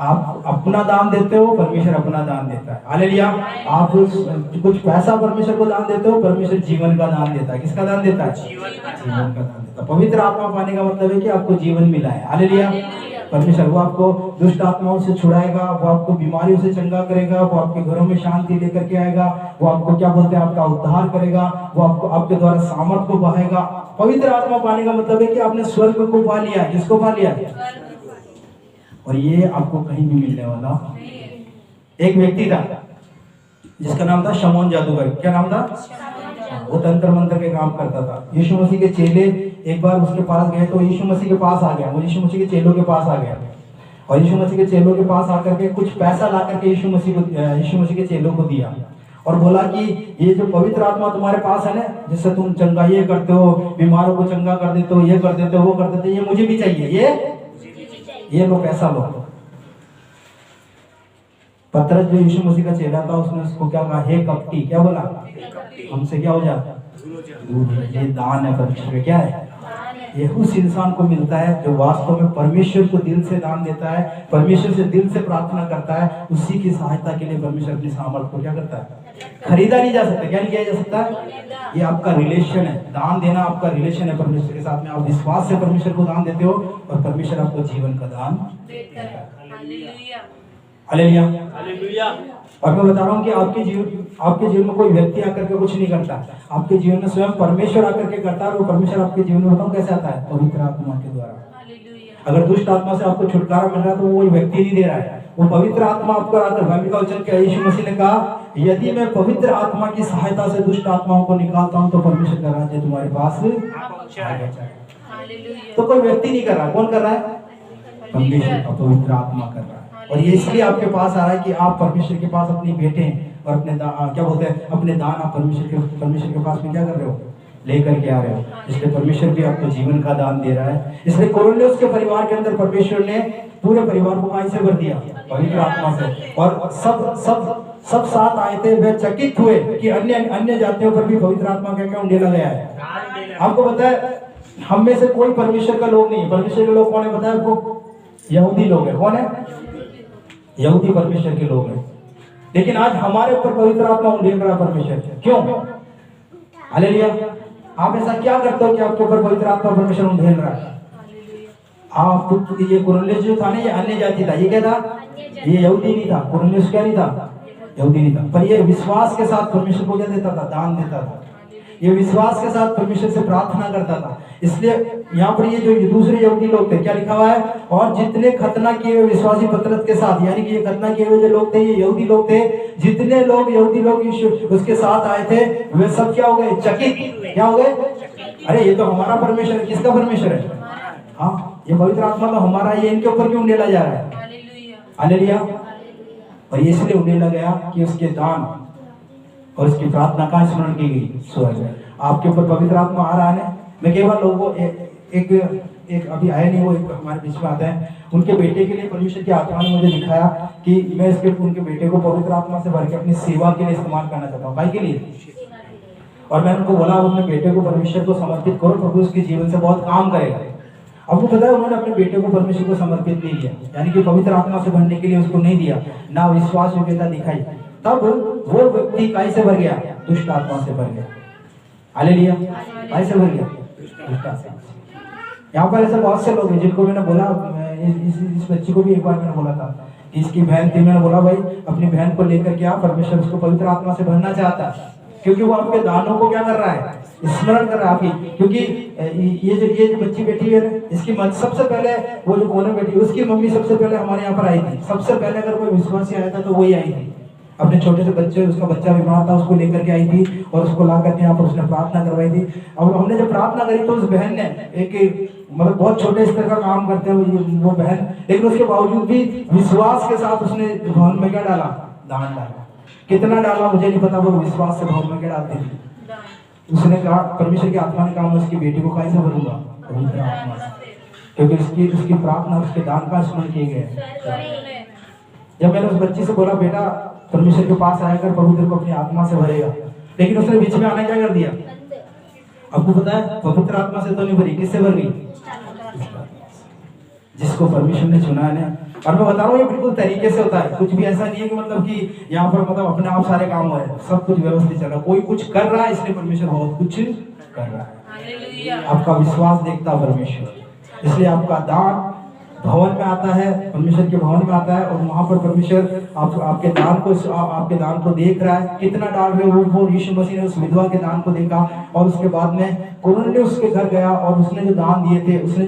आप अपना दान देते हो, परमेश्वर अपना दान देता है। हालेलुया। आप कुछ पैसा परमेश्वर को दान देते हो, परमेश्वर जीवन का दान देता है। किसका दान देता है? जीवन का दान देता है। पवित्र आत्मा पाने का मतलब है कि आपको जीवन मिला है। हालेलुया। परमेश्वर वो आपको दुष्ट आत्माओं से छुड़ाएगा, वो आपको बीमारियों से चंगा करेगा, वो आपके घरों में शांति लेकर के आएगा, वो आपको क्या बोलते हैं आपका उद्धार करेगा, वो आपको आपके द्वारा सामर्थ को बढ़ाएगा। पवित्र आत्मा पाने का मतलब है कि आपने स्वर्ग को पा लिया। किसको पा लिया? और ये आपको कहीं भी मिलने वाला। एक व्यक्ति था जिसका नाम था शमौन जादूगर। क्या नाम था? वो तंत्र मंत्र के काम करता था। यीशु मसीह के चेले एक बार उसके पास गए तो यीशु मसीह के पास आ गया, वो यीशु मसीह के चेलों के पास आ गया, और यीशु मसीह के चेलों के पास आकर के कुछ पैसा ला करके यीशु मसीह के चेलों को दिया, और बोला कि ये जो पवित्र आत्मा तुम्हारे पास है ना, जिससे तुम चंगा ये करते हो, बीमारों को चंगा कर देते हो, ये कर देते हो, वो कर देते हो, ये मुझे भी चाहिए, ये लो पैसा लो। पतरस जो यीशु मसीह का चेला था उसने उसको क्या कहा? हे कपटी। क्या बोला? हमसे क्या हो जा? ये दान है परमेश्वर। क्या है? ये उस इंसान को मिलता है जो वास्तव में परमेश्वर को दिल से दान देता है, परमेश्वर से दिल से प्रार्थना करता है। उसी की सहायता के लिए परमेश्वर अपनी सामर्थ को क्या करता है? खरीदा नहीं जा सकता। क्या नहीं किया जा सकता? ये आपका रिलेशन है। दान देना आपका रिलेशन है परमेश्वर के साथ में। आप विश्वास से परमेश्वर को दान देते हो और परमेश्वर आपको जीवन का दान देता है। हालेलुया। हालेलुया। और मैं बता रहा हूँ कि आपके जीवन में कोई व्यक्ति आकर के कुछ नहीं करता, आपके जीवन में स्वयं परमेश्वर आकर के करता है। और वो परमेश्वर आपके जीवन में बताऊँ कैसे आता है? पवित्र आत्मा के द्वारा। अगर दुष्ट आत्मा से आपको छुटकारा मिल रहा है तो वो व्यक्ति नहीं दे रहा है, वो पवित्र आत्मा आपको आकर। बाइबल का वचन क्या? यीशु मसीह ने कहा, यदि मैं पवित्र आत्मा की सहायता से दुष्ट आत्माओं को निकालता हूँ तो परमेश्वर का राज्य तुम्हारे पास आएगा। तो कोई व्यक्ति नहीं कर रहा, कौन कर रहा है? परमेश्वर का पवित्र आत्मा कर रहा है। और ये इसलिए आपके पास आ रहा है कि आप परमेश्वर के पास अपनी भेंटें और अपने क्या बोलते हैं, अपने दान आप परमेश्वर के पास में क्या कर रहे हो? लेकर के आ रहे हो। इसलिए परमेश्वर भी आपको जीवन का दान दे रहा है। इसलिए कुरनेलियुस के परिवार के अंदर परमेश्वर ने पूरे परिवार को कहाँ से भर दिया? पवित्र आत्मा से। और सब साथ आए थे, वे चकित हुए कि अन्य जातियों पर भी पवित्र आत्मा क्या उंडेला गया है। आपको पता है हम में से कोई परमेश्वर का लोग नहीं है। परमेश्वर के लोग कौन है पता है आपको? यहूदी लोग है। कौन है? यहूदी परमेश्वर के लोग हैं। लेकिन आज हमारे ऊपर पवित्र आत्मा उंडेल रहा है परमेश्वर। क्यों? हालेलुया। आप ऐसा क्या करते हो कि आपके ऊपर पवित्र आत्मा परमेश्वर उंडेल रहा है? आप ये कुरनेलियुस जो था ना, ये अन्य जाति था। ये क्या था? ये यहूदी नहीं था। कुरनेलियुस क्या नहीं था? यहूदी नहीं था। पर ये विश्वास के साथ परमेश्वर को क्या देता था? दान देता था। ये विश्वास के साथ परमेश्वर से प्रार्थना करता था। इसलिए यहाँ पर ये जो दूसरे यहूदी लोग थे, क्या लिखा हुआ है? और जितने खतना किए हुए विश्वासी पतरस के साथ, यानी कि ये खतना किए हुए जो लोग थे ये यहूदी लोग थे। जितने लोग यहूदी लोग उसके साथ आए थे वे सब क्या हो गए? चकित। क्या हो गए? अरे ये तो हमारा परमेश्वर है। किसका परमेश्वर है? हाँ, ये पवित्र आत्मा तो हमारा, ये इनके ऊपर क्यों उंडेला जा रहा है? हालेलुया। और ये इसलिए उंडेला गया कि उसके दान और उसकी प्रार्थना का स्मरण की गई स्वर्ग। आपके ऊपर पवित्र आत्मा आ रहा है ना। मैं केवल लोगों को एक अभी आए नहीं, वो एक हमारे बीच में आता है, उनके बेटे के लिए परमेश्वर की आत्मा ने मुझे दिखाया कि मैं उनके बेटे को पवित्र आत्मा से भर के अपनी सेवा के लिए इस्तेमाल करना चाहता हूँ। भाई के लिए। और मैंने उनको बोला, अपने बेटे को परमेश्वर को समर्पित करो, प्रभु उसके जीवन से बहुत काम करेगा। अब वो पता है उन्होंने अपने बेटे को परमेश्वर को समर्पित नहीं किया, यानी कि पवित्र आत्मा से भरने के लिए उसको नहीं दिया, ना विश्वास योग्यता दिखाई। तब वो व्यक्ति काय से भर गया? दुष्ट आत्मा से भर गया। हालेलुया। काय से भर गया? दुष्ट आत्मा। यहाँ पर ऐसे बहुत से लोग हैं जिनको मैंने बोला, इस बच्ची को भी एक बार मैंने बोला था, इसकी बहन थी, मैंने बोला भाई अपनी बहन को लेकर के आ, परमेश्वर उसको पवित्र आत्मा से भरना चाहता है, क्योंकि वो आपके दानों को क्या कर रहा है? स्मरण कर रहा है आपकी। क्योंकि ये जो बच्ची बैठी है इसकी सबसे पहले वो जो कोने बैठी उसकी मम्मी सबसे पहले हमारे यहाँ पर आई थी। सबसे पहले अगर कोई विश्वासी आया था तो वही आई थी। अपने छोटे से बच्चे, उसका बच्चा बीमार था, उसको लेकर के आई थी और उसको ला करके यहाँ पर उसने प्रार्थना करवाई थी। अब हमने जब प्रार्थना करी तो उस बहन ने एक मतलब बहुत छोटे स्तर का काम करते हैं वो बहन, लेकिन उसके बावजूद भी विश्वास के साथ उसने भवन में क्या डाला? दान डाला। कितना डाला मुझे नहीं पता, वो विश्वास से भवन में क्या डालते थे। उसने कहा, परमेश्वर की आत्मा ने कहा मैं उसकी बेटी को कैसे भरूंगा? पवित्र आत्मा से, क्योंकि उसकी प्रार्थना उसके दान का स्मरण किए गए। जब मैंने उस बच्ची से बोला बेटा परमेश्वर के पास आया कर, प्रभु तेरे को अपनी आत्मा से भरेगा, लेकिन उसने बीच में आना क्या कर दिया? आपको पता है पवित्र आत्मा से तो नहीं भरी, किससे भर गई? जिसको परमेश्वर ने चुना है ना। और मैं बता रहा हूँ ये बिल्कुल तरीके से होता है, कुछ भी ऐसा नहीं है कि मतलब कि यहाँ पर मतलब अपने आप सारे काम हो रहे हैं, सब कुछ व्यवस्थित चल रहा है। कोई कुछ कर रहा है इसलिए परमेश्वर बहुत कुछ कर रहा है। आपका विश्वास देखता है परमेश्वर, इसलिए आपका दान भवन में आता है, परमेश्वर के भवन में आता है, और वहां पर परमेश्वर आपके दान को देख रहा है। कितना डाल रहे हो? वो यीशु मसीह ने उस विधवा के दान को देखा और उसके बाद में कुरनेलियुस उसके घर गया और उसने जो दान दिए थे, उसने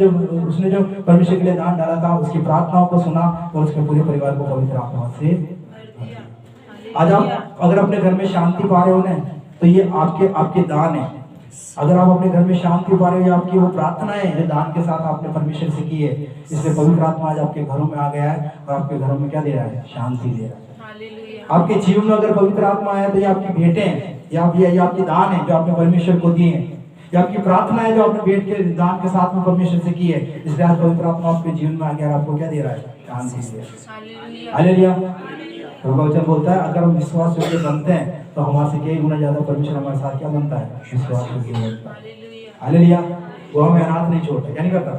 जो परमेश्वर के लिए दान डाला था, उसकी प्रार्थनाओं को सुना और उसके पूरे परिवार को पवित्र आत्मा से। आज आप अगर अपने घर में शांति पा रहे हो ना, तो ये आपके दान है। अगर आप अपने घर में शांति पा रहे हो, आपकी वो प्रार्थना है जो दान के साथ आपने परमेश्वर से की है, इसलिए पवित्र आत्मा आज आपके घरों में आ गया है और आपके घरों में क्या दे रहा है? शांति दे रहा है। आपके जीवन में अगर पवित्र आत्मा है तो ये आपकी भेंटें हैं, या आपकी दान है जो आपने परमेश्वर को दिए हैं, या आपकी प्रार्थना है जो आपने भेंट के दान के साथ में परमेश्वर से की है। इसलिए आज पवित्र आत्मा आपके जीवन में आ गया, आपको क्या दे रहा है? शांति दे रहा है। हालेलुया। प्रभु वचन बोलता है अगर हम विश्वास योग्य बनते हैं तो हमारे से कई गुना ज्यादा परमेश्वर हमारे साथ क्या बनता है? विश्वास योग्य। हालेलुया। वो हमें अनाथ नहीं छोड़ता, क्या नहीं करता।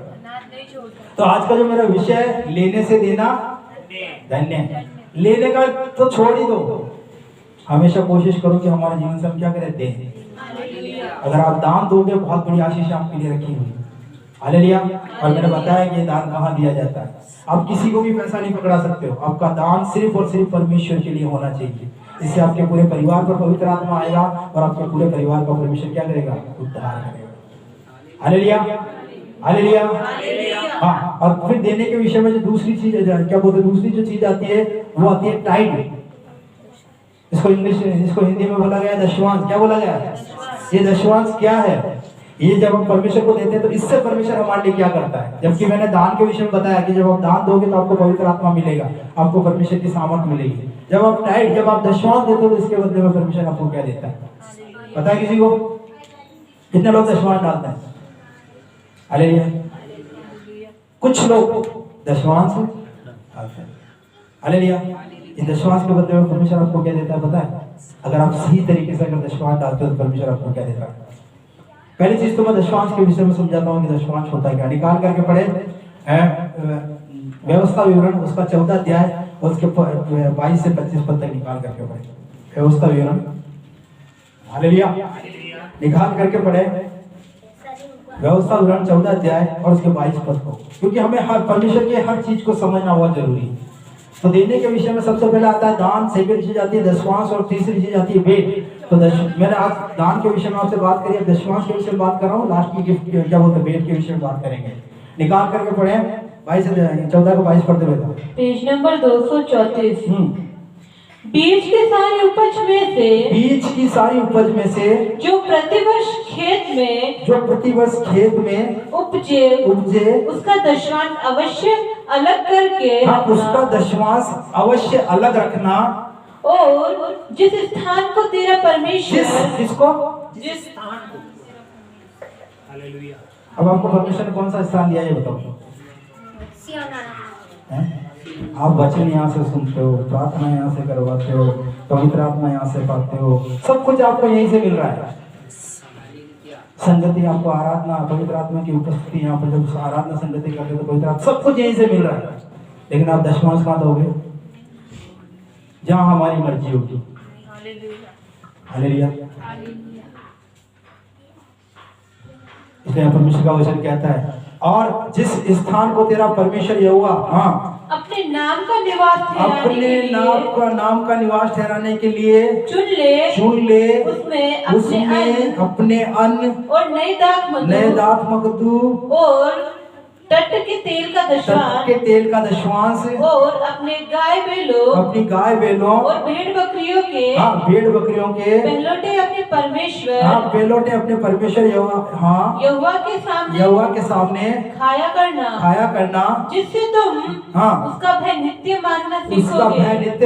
तो आज का जो मेरा विषय है, लेने से देना धन्य। लेने का तो छोड़ ही दो, हमेशा कोशिश करो कि हमारे जीवन से हम क्या करें? दें। अगर आप दान दोगे बहुत बड़ी आशीष आपके लिए रखी हुई। हालेलुया। और मैंने बताया कि ये दान कहाँ दिया जाता है। आप किसी को भी पैसा नहीं पकड़ा सकते हो, आपका दान सिर्फ और सिर्फ परमेश्वर के लिए होना चाहिए। इससे आपके पूरे परिवार पर पवित्र आत्मा आएगा और आपके पूरे परिवार का परमेश्वर क्या करेगा, उद्धार करेगा। Hallelujah, hallelujah. हाँ, और फिर देने के विषय में जो दूसरी चीज क्या बोलते हैं, दूसरी जो चीज आती है वो आती है टाइड। इसको हिंदी में बोला गया दशवांश। क्या बोला गया? ये दशवांश क्या है? ये जब हम परमेश्वर को देते हैं तो इससे परमेश्वर हमारे लिए क्या करता है। जबकि मैंने दान के विषय में बताया कि जब आप दान दोगे तो आपको पवित्र आत्मा मिलेगा, आपको परमेश्वर की सामर्थ मिलेगी। जब आप दशवांश देते हो तो इसके बदले में परमेश्वर आपको क्या देता है, पता है किसी को? कितने लोग दशवांश डालते हैं? हालेलुया। कुछ लोग दशवांश डालते हैं। हालेलुया। इस दशवांश के बदले में परमेश्वर आपको क्या देता है पता है? अगर आप सही तरीके से अगर दशवांश डालते हो तो परमेश्वर आपको क्या देता है। पहली चीज तो मैं दशवांश के विषय में समझाता हूँ कि दशवांश होता है क्या। निकाल करके पढ़े व्यवस्था विवरण उसका 14 अध्याय और उसके 22 से 25 पद तक निकाल करके पढ़े व्यवस्था विवरण। हालेलुया। निकाल करके पढ़े व्यवस्था विवरण 14 अध्याय और उसके 22 पद को, क्योंकि हमें हर परमेश्वर के हर चीज को समझना बहुत जरूरी है। तो देने के विषय में सबसे पहले आता है दान, सेकंड चीज आती है दशवांश और तीसरी चीज आती है भेंट। तो मैंने आज दान के विषय में आपसे बात करी, अब दशवांश के विषय में बात कर रहा हूँ। लास्ट में गिफ्ट क्या बोलते हैं, भेंट के विषय में बात करेंगे। निकाल करके पढ़े 14 को 22 पढ़ते हुए। Page number 234। बीज की सारी उपज में से जो प्रतिवर्ष खेत में उपजे उसका दशवांश अवश्य अलग करके उसका दशवांश अवश्य अलग रखना। और जिस स्थान को तेरा परमेश्वर जिस स्थान को, हालेलुया। अब आपको परमेश्वर ने कौन सा स्थान दिया है बताओ? आप वचन यहाँ से सुनते हो, प्रार्थना यहाँ से करवाते हो, पवित्र आत्मा यहाँ से पाते हो, सब कुछ आपको यहीं से मिल रहा है। संगति आपको, आराधना, पवित्र आत्मा की उपस्थिति यहाँ पर जब आराधना संगति करते हो तो पवित्र आत्मा, सब कुछ यहीं से मिल रहा है। लेकिन आप दशवांश कहाँ दोगे? जहाँ हमारी मर्जी होगी। हालेलुया। इसलिए परमेश्वर का वचन कहता है और जिस स्थान को तेरा परमेश्वर यहोवा अपने नाम का निवास ठहराने के लिए चुन ले उसमें अपने अन्न और नए दाख मधु और तट के तेल का दशवांश और अपनी गाय बैलों और भेड़ बकरियों के पहलोटे अपने परमेश्वर यहोवा के सामने खाया करना जिससे तुम उसका भय नित्य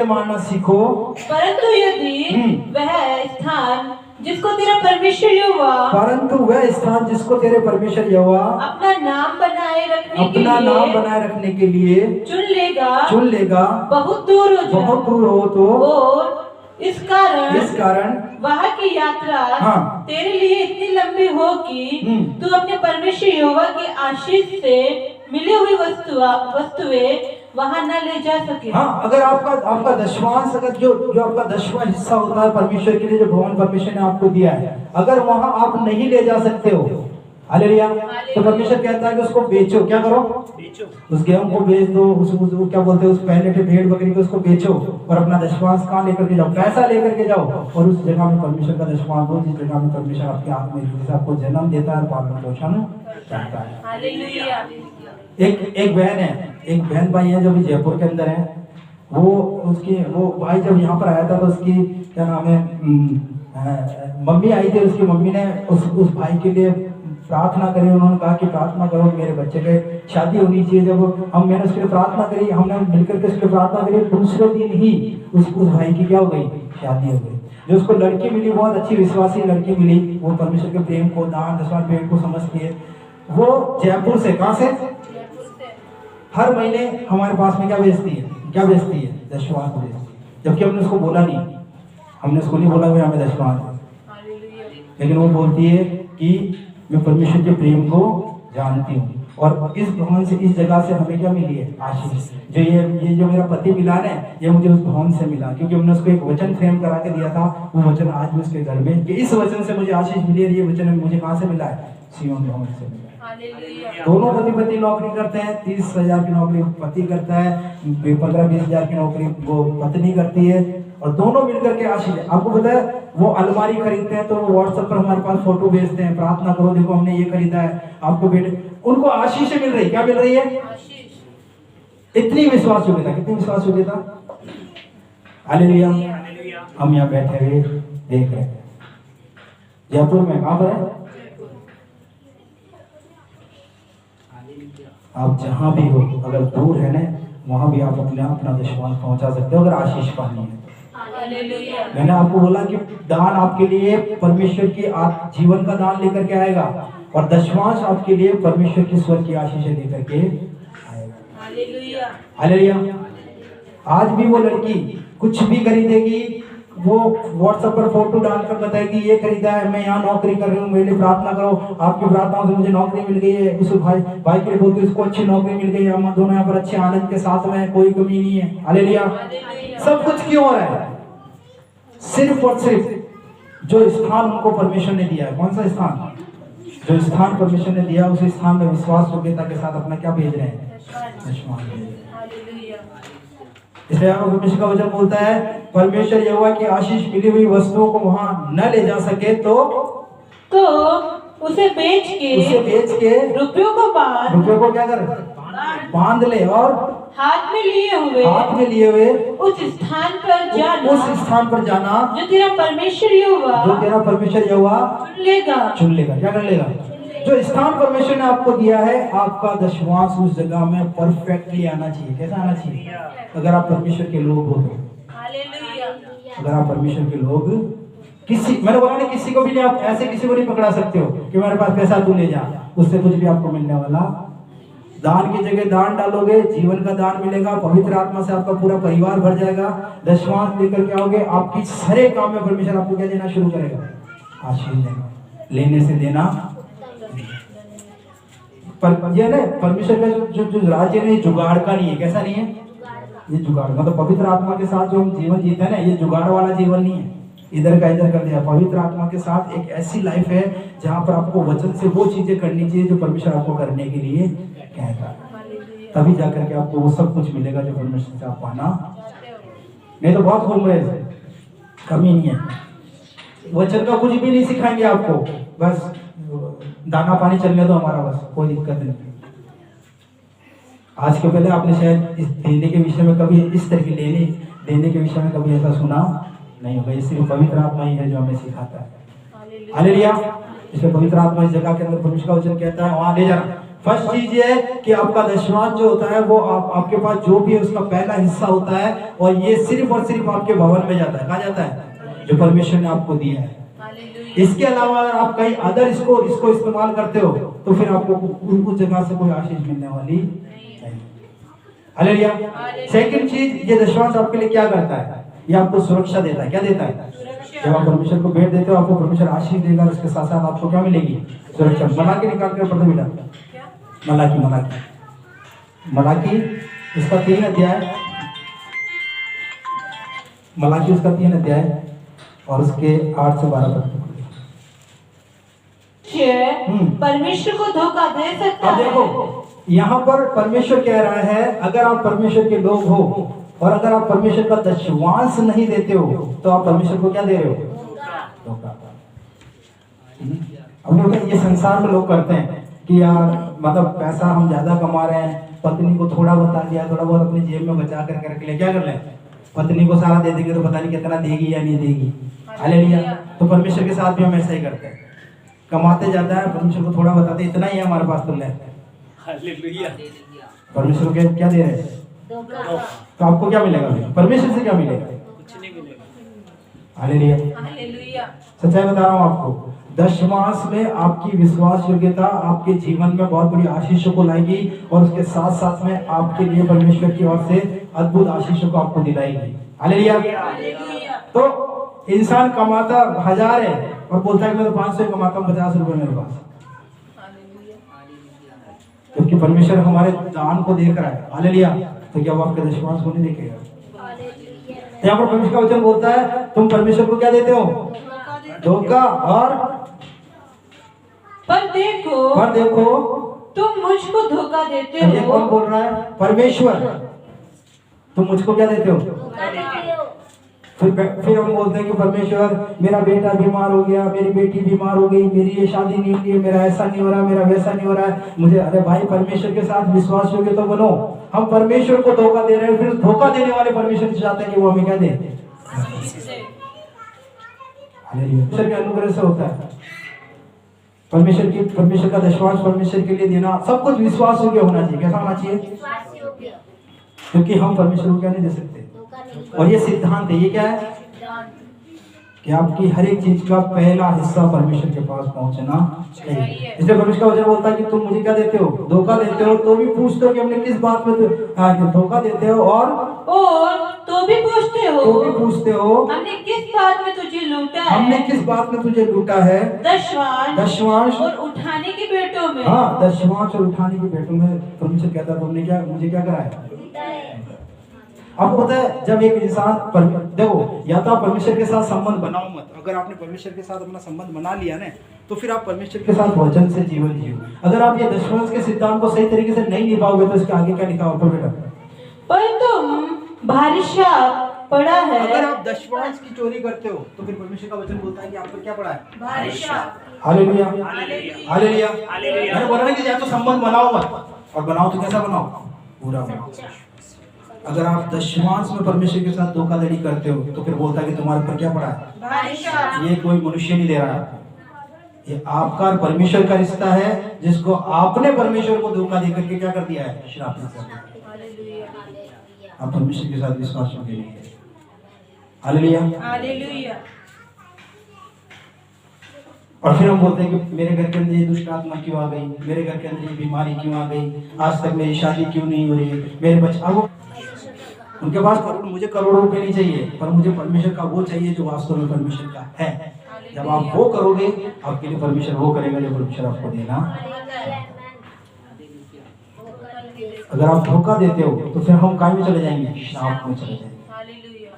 मानना सीखो। परंतु यदि वह स्थान जिसको तेरा परमेश्वर यहोवा अपना नाम बनाए रखने के लिए चुन लेगा बहुत दूर हो तो और इस कारण वहाँ की यात्रा तेरे लिए इतनी लंबी हो कि तू अपने परमेश्वर यहोवा की आशीष से मिली हुई वस्तुएं वहाँ न ले जा सके। अगर आपका दशवांश, अगर जो आपका 10वां हिस्सा होता है परमेश्वर के लिए, जो भवन परमेश्वर ने आपको दिया है, अगर वहाँ आप नहीं ले जा सकते हो, हालेलुया, तो परमेश्वर कहता है कि उसको बेचो। क्या करो? बेचो। उस गेहूं को बेच दो, उस क्या बोलते हैं, उस पहले के भेड़ बकरी को उसको बेचो और अपना दशवांश कहाँ लेकर के जाओ? पैसा लेकर के जाओ और उस जगह में परमेश्वर का दशवांश दो, जिस जगह में परमेश्वर आपके हाथ में आपको जन्म देता है, पालन पोषण करता है। हालेलुया। एक बहन भाई है जो भी जयपुर के अंदर है। वो भाई जब यहाँ पर आया था तो उसकी क्या नाम है, मम्मी आई थी। उसकी मम्मी ने उस भाई के लिए प्रार्थना करी। उन्होंने कहा कि प्रार्थना करो, मेरे बच्चे के शादी होनी चाहिए। जब मैंने उसके लिए प्रार्थना करी, हमने मिलकर के उसके लिए प्रार्थना करी, दूसरे दिन ही उस भाई की क्या हो गई? शादी हो गई। जो उसको लड़की मिली, बहुत अच्छी विश्वासी लड़की मिली, वो परमेश्वर के प्रेम को, दान दशवांश भेंट को समझती है। वो जयपुर से, कहाँ से? हर महीने हमारे पास में क्या बेचती है? दशवांश बेचती है। जबकि हमने उसको बोला नहीं, हमने उसको नहीं बोला भाई हमें दशवांश, लेकिन वो बोलती है कि मैं परमेश्वर के प्रेम को जानती हूँ और इस भवन से, इस जगह से हमें क्या मिली है? आशीष। जो ये जो मेरा पति मिला है, ये मुझे उस भवन से मिला, क्योंकि हमने उसको एक वचन फ्रेम करा के दिया था। वो वचन आज भी उसके घर में, कि इस वचन से मुझे आशीष मिली है। ये वचन मुझे कहाँ से मिला है? सियोन भवन से मिला। दोनों पति नौकरी करते हैं, 30,000 की नौकरी पति करता है, 15-20 हजार की नौकरी वो पत्नी करती है, और दोनों मिलकर के आशीष है। आपको पता है वो अलमारी खरीदते हैं तो वो व्हाट्सएप पर हमारे पास फोटो भेजते हैं, प्रार्थना करो देखो हमने ये खरीदा है आपको बेटे, उनको आशीष मिल रही। क्या मिल रही है? इतनी विश्वास योग्यता, कितनी विश्वास योग्यता। हालेलुया। हम यहाँ बैठे हुए देख रहे हैं जयपुर में, कहाँ पर है? आप जहां भी हो, अगर दूर है ना वहां भी आप अपना विश्वास पहुंचा सकते हो अगर आशीष पानी है तो। मैंने आपको बोला कि दान आपके लिए परमेश्वर की जीवन का दान लेकर के आएगा, और दशमांश आपके लिए परमेश्वर की स्वर की आशीष लेकर के आएगा। हालेलुया। आज भी वो लड़की कुछ भी खरीदेगी, वो व्हाट्सएप पर फोटो डालकर बताएगी ये खरीदा है, मैं यहाँ नौकरी कर रही हूँ, मेरे लिए प्रार्थना करो, आपकी प्रार्थनाओं से मुझे नौकरी मिल गई है। उस भाई के लिए बोलती उसको अच्छी नौकरी मिल गई है, हम दोनों यहाँ पर अच्छे आनंद के साथ में, कोई कमी नहीं है। हालेलुया। सब कुछ क्यों हो रहा है? सिर्फ और सिर्फ जो स्थान उनको परमेश्वर ने दिया है। कौन सा स्थान? जो स्थान परमेश्वर ने दिया उस स्थान में विश्वास योग्यता के साथ अपना क्या भेज रहे हैं? इसलिए परमेश्वर का वचन बोलता है परमेश्वर यहोवा की आशीष मिली हुई वस्तुओं को वहां न ले जा सके तो उसे बेच के रुपयों को क्या कर? बांध ले, और हाथ में लिए हुए उस स्थान पर जाना जो तेरा परमेश्वर यहोवा चुन लेगा। क्या कर लेगा? जो स्थान परमेश्वर ने आपको दिया है, आपका दशमांश उस जगह में परफेक्टली आना चाहिए। कैसा आना चाहिए? अगर आप परमेश्वर के लोग हो तो। अगर आप परमेश्वर के लोग, मैंने बोला ना किसी को भी नहीं, आप ऐसे किसी को नहीं पकड़ा सकते हो कि मेरे पास पैसा तू ले जा, उससे कुछ भी आपको मिलने वाला। दान की जगह दान डालोगे, जीवन का दान मिलेगा, पवित्र आत्मा से आपका पूरा परिवार भर जाएगा, दशमांश लेकर के आओगे, आपकी सारे काम में परमेश्वर आपको क्या देना शुरू करेगा? आशीष देना। लेने से देना पर ये ना परमेश्वर का जो राज्य है जुगाड़ का नहीं है। कैसा नहीं है? ये जुगाड़ मतलब पवित्र आत्मा के साथ जो हम जीवन जीते हैं ना, ये जुगाड़ वाला जीवन नहीं है, इधर का इधर कर दिया। पवित्र आत्मा के साथ एक ऐसी लाइफ है जहाँ पर आपको वचन से वो चीजें करनी चाहिए जो परमेश्वर आपको करने के लिए कहता है, तभी जाकर के आपको वो सब कुछ मिलेगा जो परमेश्वर से आप पाना। नहीं तो बहुत घूम रहे थे, कमी नहीं है। वचन का कुछ भी नहीं सिखाएंगे आपको, बस दाना पानी चलने दो हमारा, बस कोई दिक्कत नहीं। आज के पहले आपने शायद इस देने के विषय में कभी इस तरह की देने के विषय में कभी ऐसा सुना नहीं होगा। ये सिर्फ पवित्र आत्मा ही है जो हमें सिखाता है। हालेलुया। इसलिए पवित्र आत्मा इस जगह के अंदर परमेश्वर का वचन कहता है वहां ले जाना। फर्स्ट चीज ये है कि आपका दशमांश जो होता है वो आपके पास जो भी है उसका पहला हिस्सा होता है, और ये सिर्फ और सिर्फ आपके भवन में जाता है। कहाँ जाता है? जो परमेश्वर ने आपको दिया है। इसके अलावा अगर आप कहीं अदर इसको इस्तेमाल करते हो तो फिर आपको उस जगह से कोई आशीष मिलने वाली नहीं। हालेलुया। सेकंड चीज, ये दशमांश आपके लिए क्या करता है? ये आपको सुरक्षा देता है। क्या देता है? जब आप परमेश्वर को भेंट देते हो आपको परमेश्वर आशीष देगा, उसके साथ साथ आपको क्या मिलेगी? सुरक्षा। मलाकी निकाल कर पढ़ो बेटा, मलाकी उसका 3 अध्याय, मलाकी उसका 3 अध्याय और उसके 8 से 12 तक। परमेश्वर को धोखा दे सकता है। देखो यहाँ पर परमेश्वर कह रहा है अगर आप परमेश्वर के लोग हो और अगर आप परमेश्वर का दशमांश नहीं देते हो तो आप परमेश्वर को क्या दे रहे हो? धोखा। अब ये संसार में लोग करते हैं कि यार मतलब पैसा हम ज्यादा कमा रहे हैं, पत्नी को थोड़ा बता दिया, थोड़ा बहुत अपनी जेब में बचा कर रख लिया, क्या कर ले? पत्नी को सारा दे देंगे तो पता नहीं कितना देगी या नहीं देगी। हालेलुया। तो परमेश्वर के साथ भी हम ऐसा ही करते हैं, कमाते जाता है, परमेश्वर को थोड़ा बताते इतना ही है हमारे पास तो ले। हालेलुया। परमेश्वर को क्या दे रहे हैं? तो आपको क्या मिलेगा? परमेश्वर से क्या मिलेगा? कुछ नहीं मिलेगा। हालेलुया। सच्चाई बता रहा हूँ आपको, दशमांश में आपकी विश्वास योग्यता आपके जीवन में बहुत बड़ी आशीषों को लाएगी और उसके साथ साथ में आपके लिए परमेश्वर की ओर से अद्भुत आशीषों को आपको दिलाएगी। हालेलुया। तो इंसान कमाता 1000 है और बोलता है मैं तो 500 कमाता हूँ, 50 रुपए मेरे पास, क्योंकि परमेश्वर हमारे दान को देख रहा है। हालेलुया। तो क्या वो आपके दशमांश को नहीं देखेगा? यहाँ पर परमेश्वर का वचन बोलता है तुम परमेश्वर को क्या देते हो? धोखा। और पर देखो तुम मुझको धोखा देते ये कौन हो। बोल रहा है? परमेश्वर। तुम मुझको क्या देते हो? फिर हम बोलते हैं कि परमेश्वर मेरा बेटा बीमार हो गया, मेरी बेटी बीमार हो गई, मेरी ये शादी नहीं हुई, मेरा ऐसा नहीं हो रहा, मेरा वैसा नहीं हो रहा है मुझे। अरे भाई, परमेश्वर के साथ विश्वास योग्य तो बनो। हम परमेश्वर को धोखा दे रहे हैं, फिर धोखा देने वाले परमेश्वर से चाहते हैं कि वो हमें क्या दे। परमेश्वर के अनुग्रह से होता है। परमेश्वर का दशवांश परमेश्वर के लिए देना, सब कुछ विश्वास योग्य होना चाहिए। कैसा होना चाहिए? क्योंकि हम परमेश्वर को क्या नहीं दे सकते। और ये सिद्धांत है। ये क्या है? कि आपकी हर एक चीज का पहला हिस्सा परमेश्वर के पास पहुंचना चाहिए। इसलिए परमेश्वर का वचन बोलता है कि तुम मुझे क्या देते हो? धोखा देते हो, तो भी पूछते हो कि हमने किस बात में धोखा देते हो, और तो भी पूछते हो, हमने किस बात में तुझे लूटा है। हमने किस बात में तुझे लूटा है? दशवांश और उठाने के बेटों में। हाँ, दशवांश और उठाने के बेटों में परमेश्वर कहता है तुमने क्या मुझे क्या करा है? आपको पता है, जब एक इंसान देखो, या तो आप परमेश्वर के साथ संबंध बनाओ मत। अगर आपने परमेश्वर के साथ अपना संबंध बना लिया ना, तो फिर आप परमेश्वर के साथ वचन से जीवन जियो। अगर आप ये दशवांश के सिद्धांत को सही तरीके से नहीं निभाओगे तो इसके आगे क्या लिखा होगा बेटा? पर तुम भारी शाप पड़ा है। अगर आप दशवांश की चोरी करते हो तो फिर परमेश्वर का वचन बोलता है कि आप पर क्या पड़ा है? भारी शाप। Hallelujah, hallelujah. मैंने बोला ना कि या तो संबंध बनाओ मत, और बनाओ तो कैसा बनाओ? पूरा बनाओ। अगर आप दशवांश में परमेश्वर के साथ धोखाधड़ी करते हो तो फिर बोलता है कि तुम्हारे पर क्या पड़ा है? भारी शाप। ये कोई मनुष्य नहीं दे रहा है, ये आपका और परमेश्वर का रिश्ता है, जिसको आपने परमेश्वर को धोखा देकर के क्या कर दिया है? श्राप कर दिया। आप परमेश्वर के साथ विश्वास योग्य नहीं है। Hallelujah, hallelujah. और फिर हम बोलते हैं कि मेरे घर के अंदर ये दुष्ट आत्मा क्यों आ गई, मेरे घर के अंदर ये बीमारी क्यों आ गई, आज तक मेरी शादी क्यों नहीं हो रही, मेरे बच्चे। अब उनके पास मुझे करोड़ों रुपए नहीं चाहिए, पर मुझे परमेश्वर का वो चाहिए जो वास्तव में परमेश्वर का है। जब आप वो करोगे, आपके लिए परमेश्वर वो करेगा जो परमेश्वर आपको देना। अगर आप धोखा देते हो तो फिर हम काम में चले जाएंगे, श्राप में चले जाएंगे।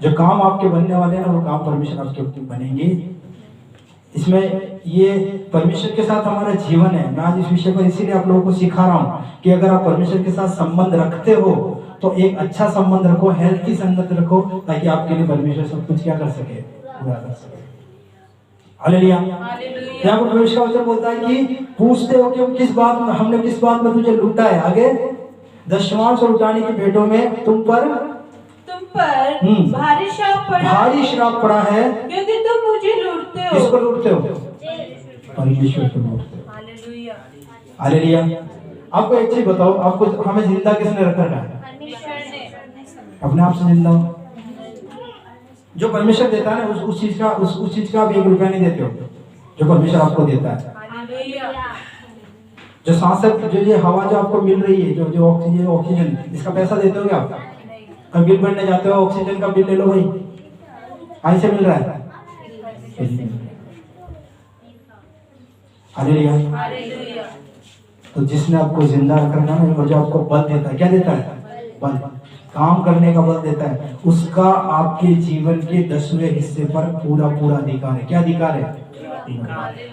जो काम आपके बनने वाले हैं ना, वो काम परमेश्वर आपके ऊपर बनेंगे। इसमें ये परमेश्वर के साथ हमारा जीवन है। मैं आज इस विषय पर इसीलिए आप लोगों को सिखा रहा हूँ कि अगर आप परमेश्वर के साथ संबंध रखते हो तो एक अच्छा संबंध रखो, हेल्थी संबंध रखो, ताकि आपके लिए परमेश्वर सब कुछ क्या कर सके? पूरा कर सके। हालेलुया। यहाँ पर परमेश्वर का वचन बोलता है कि पूछते हो कि हमने किस बात में तुझे लूटा है। आगे, दशवांश और उठाने के भेंटों में तुम पर भारी श्राप पड़ा है, क्योंकि तुम मुझे लूटते हो। किसको लूटते हो? परमेश्वर को लूटते हो। हालेलुया। हालेलुया। आपको एक चीज बताओ, आपको हमें जिंदा किसने रखा है? अपने आप से जिंदा हो। जो परमेश्वर देता है ना, उस चीज का आप 1 रुपया नहीं देते हो, जो परमेश्वर आपको देता है। जो सांस, जो ये हवा जो आपको मिल रही है, जो ऑक्सीजन, इसका पैसा देते हो क्या आप? कभी बिल भरने जाते हो, ऑक्सीजन का बिल ले लो भाई, आई से मिल रहा है। हालेलुया। तो जिसने आपको जिंदा रखना है और जो आपको बल देता है, क्या देता है? बल, काम करने का बल देता है, उसका आपके जीवन के 10वें हिस्से पर पूरा अधिकार है। क्या अधिकार है?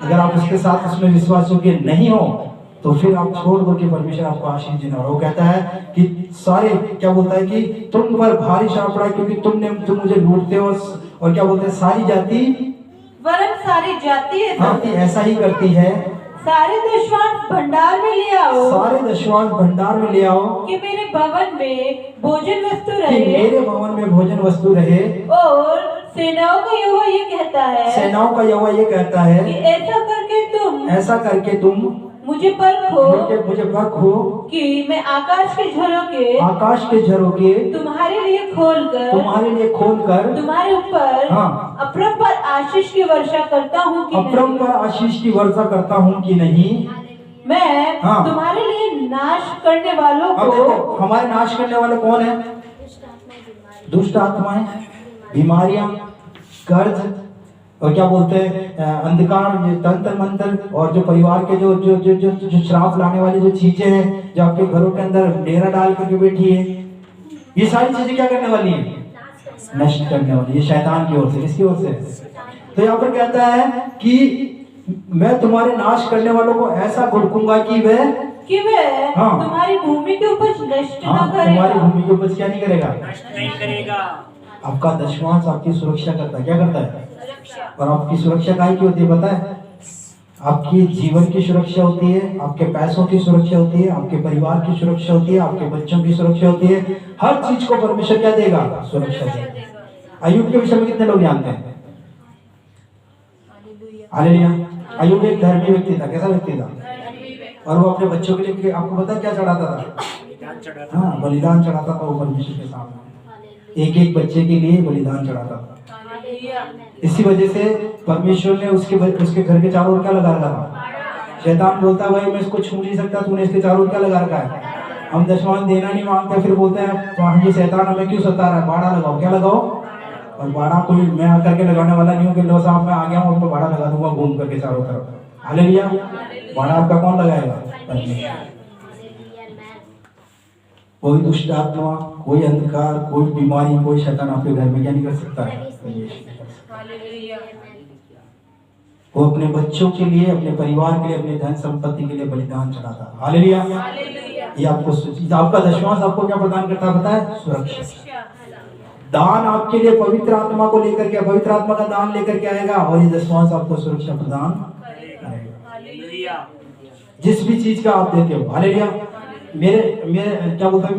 अगर आप उसके साथ उसमें विश्वास योग्य नहीं हो तो फिर आप छोड़ दो कि परमेश्वर आपको आशीष देना। और वो कहता है कि सारे, क्या बोलता है कि तुम पर भारी श्राप पड़ा है, क्योंकि तुम मुझे लूटते हो। और क्या बोलते हैं? सारी जाति ऐसा ही करती है। सारे दशवांश भंडार में ले आओ, कि मेरे भवन में भोजन वस्तु रहे। और सेनाओं का यहोवा ये कहता है कि ऐसा करके तुम मुझे परखो कि मैं आकाश के झरोके तुम्हारे लिए खोलकर तुम्हारे ऊपर अपरंपार आशीष की वर्षा करता हूँ कि नहीं। मैं तुम्हारे लिए नाश करने वालों को। हमारे नाश करने वाले कौन है? दुष्ट आत्माएं, बीमारियां, कर्ज, और क्या बोलते हैं अंधकार, तंत्र मंत्र, और जो परिवार के जो श्राप लाने वाली जो चीजें हैं, जो आपके घरों के अंदर डेरा डाल करके बैठी है, ये सारी चीजें क्या करने वाली है? नष्ट करने वाली। ये शैतान की ओर से। किसकी ओर से? तो यहाँ पर कहता है कि मैं तुम्हारे नाश करने वालों को ऐसा भड़कूंगा कि वह हाँ। तुम्हारी भूमि के उपज नष्ट हाँ, न करेगा। तुम्हारी भूमि के उपज क्या नहीं करेगा? नष्ट नहीं करेगा। आपका दशमांश आपकी सुरक्षा करता है। क्या करता है? और आपकी सुरक्षा काहे की होती है पता है? आपकी जीवन की सुरक्षा होती है, आपके पैसों की सुरक्षा होती है, आपके परिवार की सुरक्षा होती है, आपके बच्चों की सुरक्षा होती है। हर चीज को परमेश्वर क्या देगा? सुरक्षा देगा। अय्यूब के विषय में कितने लोग जानते हैं? हालेलुया। अय्यूब एक धर्मी व्यक्ति था। कैसा व्यक्ति था? और वो अपने बच्चों के लिए आपको पता है क्या चढ़ाता था? हाँ, बलिदान चढ़ाता था वो परमेश्वर के सामने। एक एक बच्चे के लिए बलिदान चढ़ाता था। इसी वजह से परमेश्वर ने उसके घर के चारों ओर क्या लगा रखा था? शैतान बोलता भाई मैं इसको छू नहीं सकता, तूने इसके चारों ओर क्या लगा रखा है? हम दशमांश देना नहीं मांगते, फिर बोलते हैं ये शैतान हमें क्यों सता रहा है? बाड़ा लगाओ। क्या लगाओ? और बाड़ा कोई मैं आकर के लगाने वाला नहीं हूँ कि लो साहब मैं आ गया हूँ और मैं बाड़ा लगा दूंगा घूम करके चारों तरफ। हालेलुया। बाड़ा आपका कौन लगाएगा? परमेश्वर। कोई दुष्ट आत्मा, कोई अंधकार, कोई बीमारी, कोई शैतान आपके घर में क्या नहीं कर सकता है? वो अपने बच्चों के लिए, अपने परिवार के लिए, अपने धन संपत्ति के लिए बलिदान चढ़ाता। हालेलुया। ये आपका दशमांश आपको क्या प्रदान करता है पता है? सुरक्षा। दान आपके लिए पवित्र आत्मा को लेकर के, पवित्र आत्मा का दान लेकर के आएगा और ये दशमांश आपको सुरक्षा प्रदान करेगा जिस भी चीज का आप देते हो। हालेलुया। मेरे क्या बोलते हैं,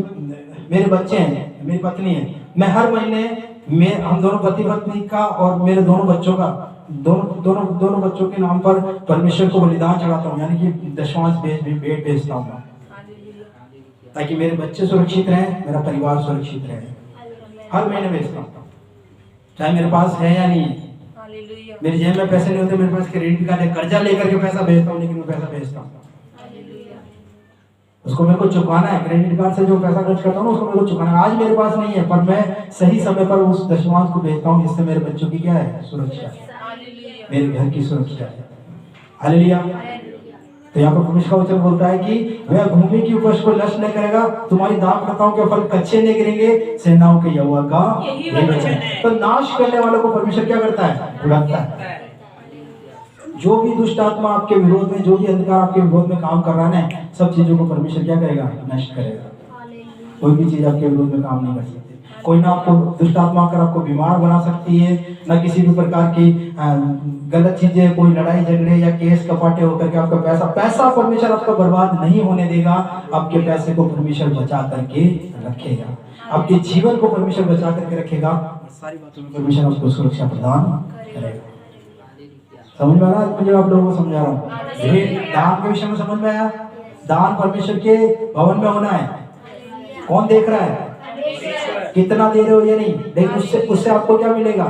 मेरे बच्चे हैं, मेरी पत्नी है, मैं हर महीने हम दोनों पति पत्नी का और मेरे दोनों बच्चों का दोनों बच्चों के नाम पर परमेश्वर को बलिदान चढ़ाता हूँ, यानी कि दशमांश भेजता हूँ ताकि मेरे बच्चे सुरक्षित रहें, मेरा परिवार सुरक्षित रहे। हर महीने भेजता हूँ, चाहे मेरे पास है या नहीं है। मेरी जेब में पैसे नहीं होते, मेरे पास क्रेडिट कार्ड है, कर्जा लेकर के पैसा भेजता हूँ, लेकिन मैं पैसा भेजता हूँ। उसको मेरे को चुकाना है। क्रेडिट कार्ड से जो पैसा खर्च करता हूँ ना उसको मेरे को चुकाना है। आज मेरे पास नहीं है पर मैं सही समय पर उस दशमांश को भेजता हूँ, जिससे मेरे बच्चों की क्या है? सुरक्षा, मेरे घर की सुरक्षा है। हालेलुया। तो यहाँ पर परमेश्वर का वचन बोलता है कि वह भूमि की उपज को नष्ट नहीं करेगा, तुम्हारी दाख लताओं के फल कच्चे नहीं गिरेंगे, सेनाओं के यहोवा का यही वचन है। तो नाश करने वालों को परमेश्वर क्या करता है? उड़ाता है। जो भी दुष्ट आत्मा आपके विरोध में, जो भी अंधकार आपके विरोध में काम कर रहा है ना, सब चीजों को परमेश्वर क्या करेगा? नष्ट करेगा। कोई भी चीज आपके विरोध में काम नहीं कर सकती। कोई ना आपको दुष्ट आत्मा आकर आपको बीमार बना सकती है, ना किसी भी प्रकार की गलत चीजें, कोई लड़ाई झगड़े या केस कपाटे होकर के आपका पैसा परमेश्वर आपका बर्बाद नहीं होने देगा। आपके पैसे को परमेश्वर बचा करके रखेगा, आपके जीवन को परमेश्वर बचा करके रखेगा। सारी बातों में परमेश्वर आपको सुरक्षा प्रदान करेगा। समझ में आ रहा है? मुझे आप लोगों को समझा रहा हूँ। दान के विषय में समझ में आया? दान परमेश्वर के भवन में होना है। कौन देख रहा है? कितना दे रहे हो ये नहीं, लेकिन उससे आपको क्या मिलेगा?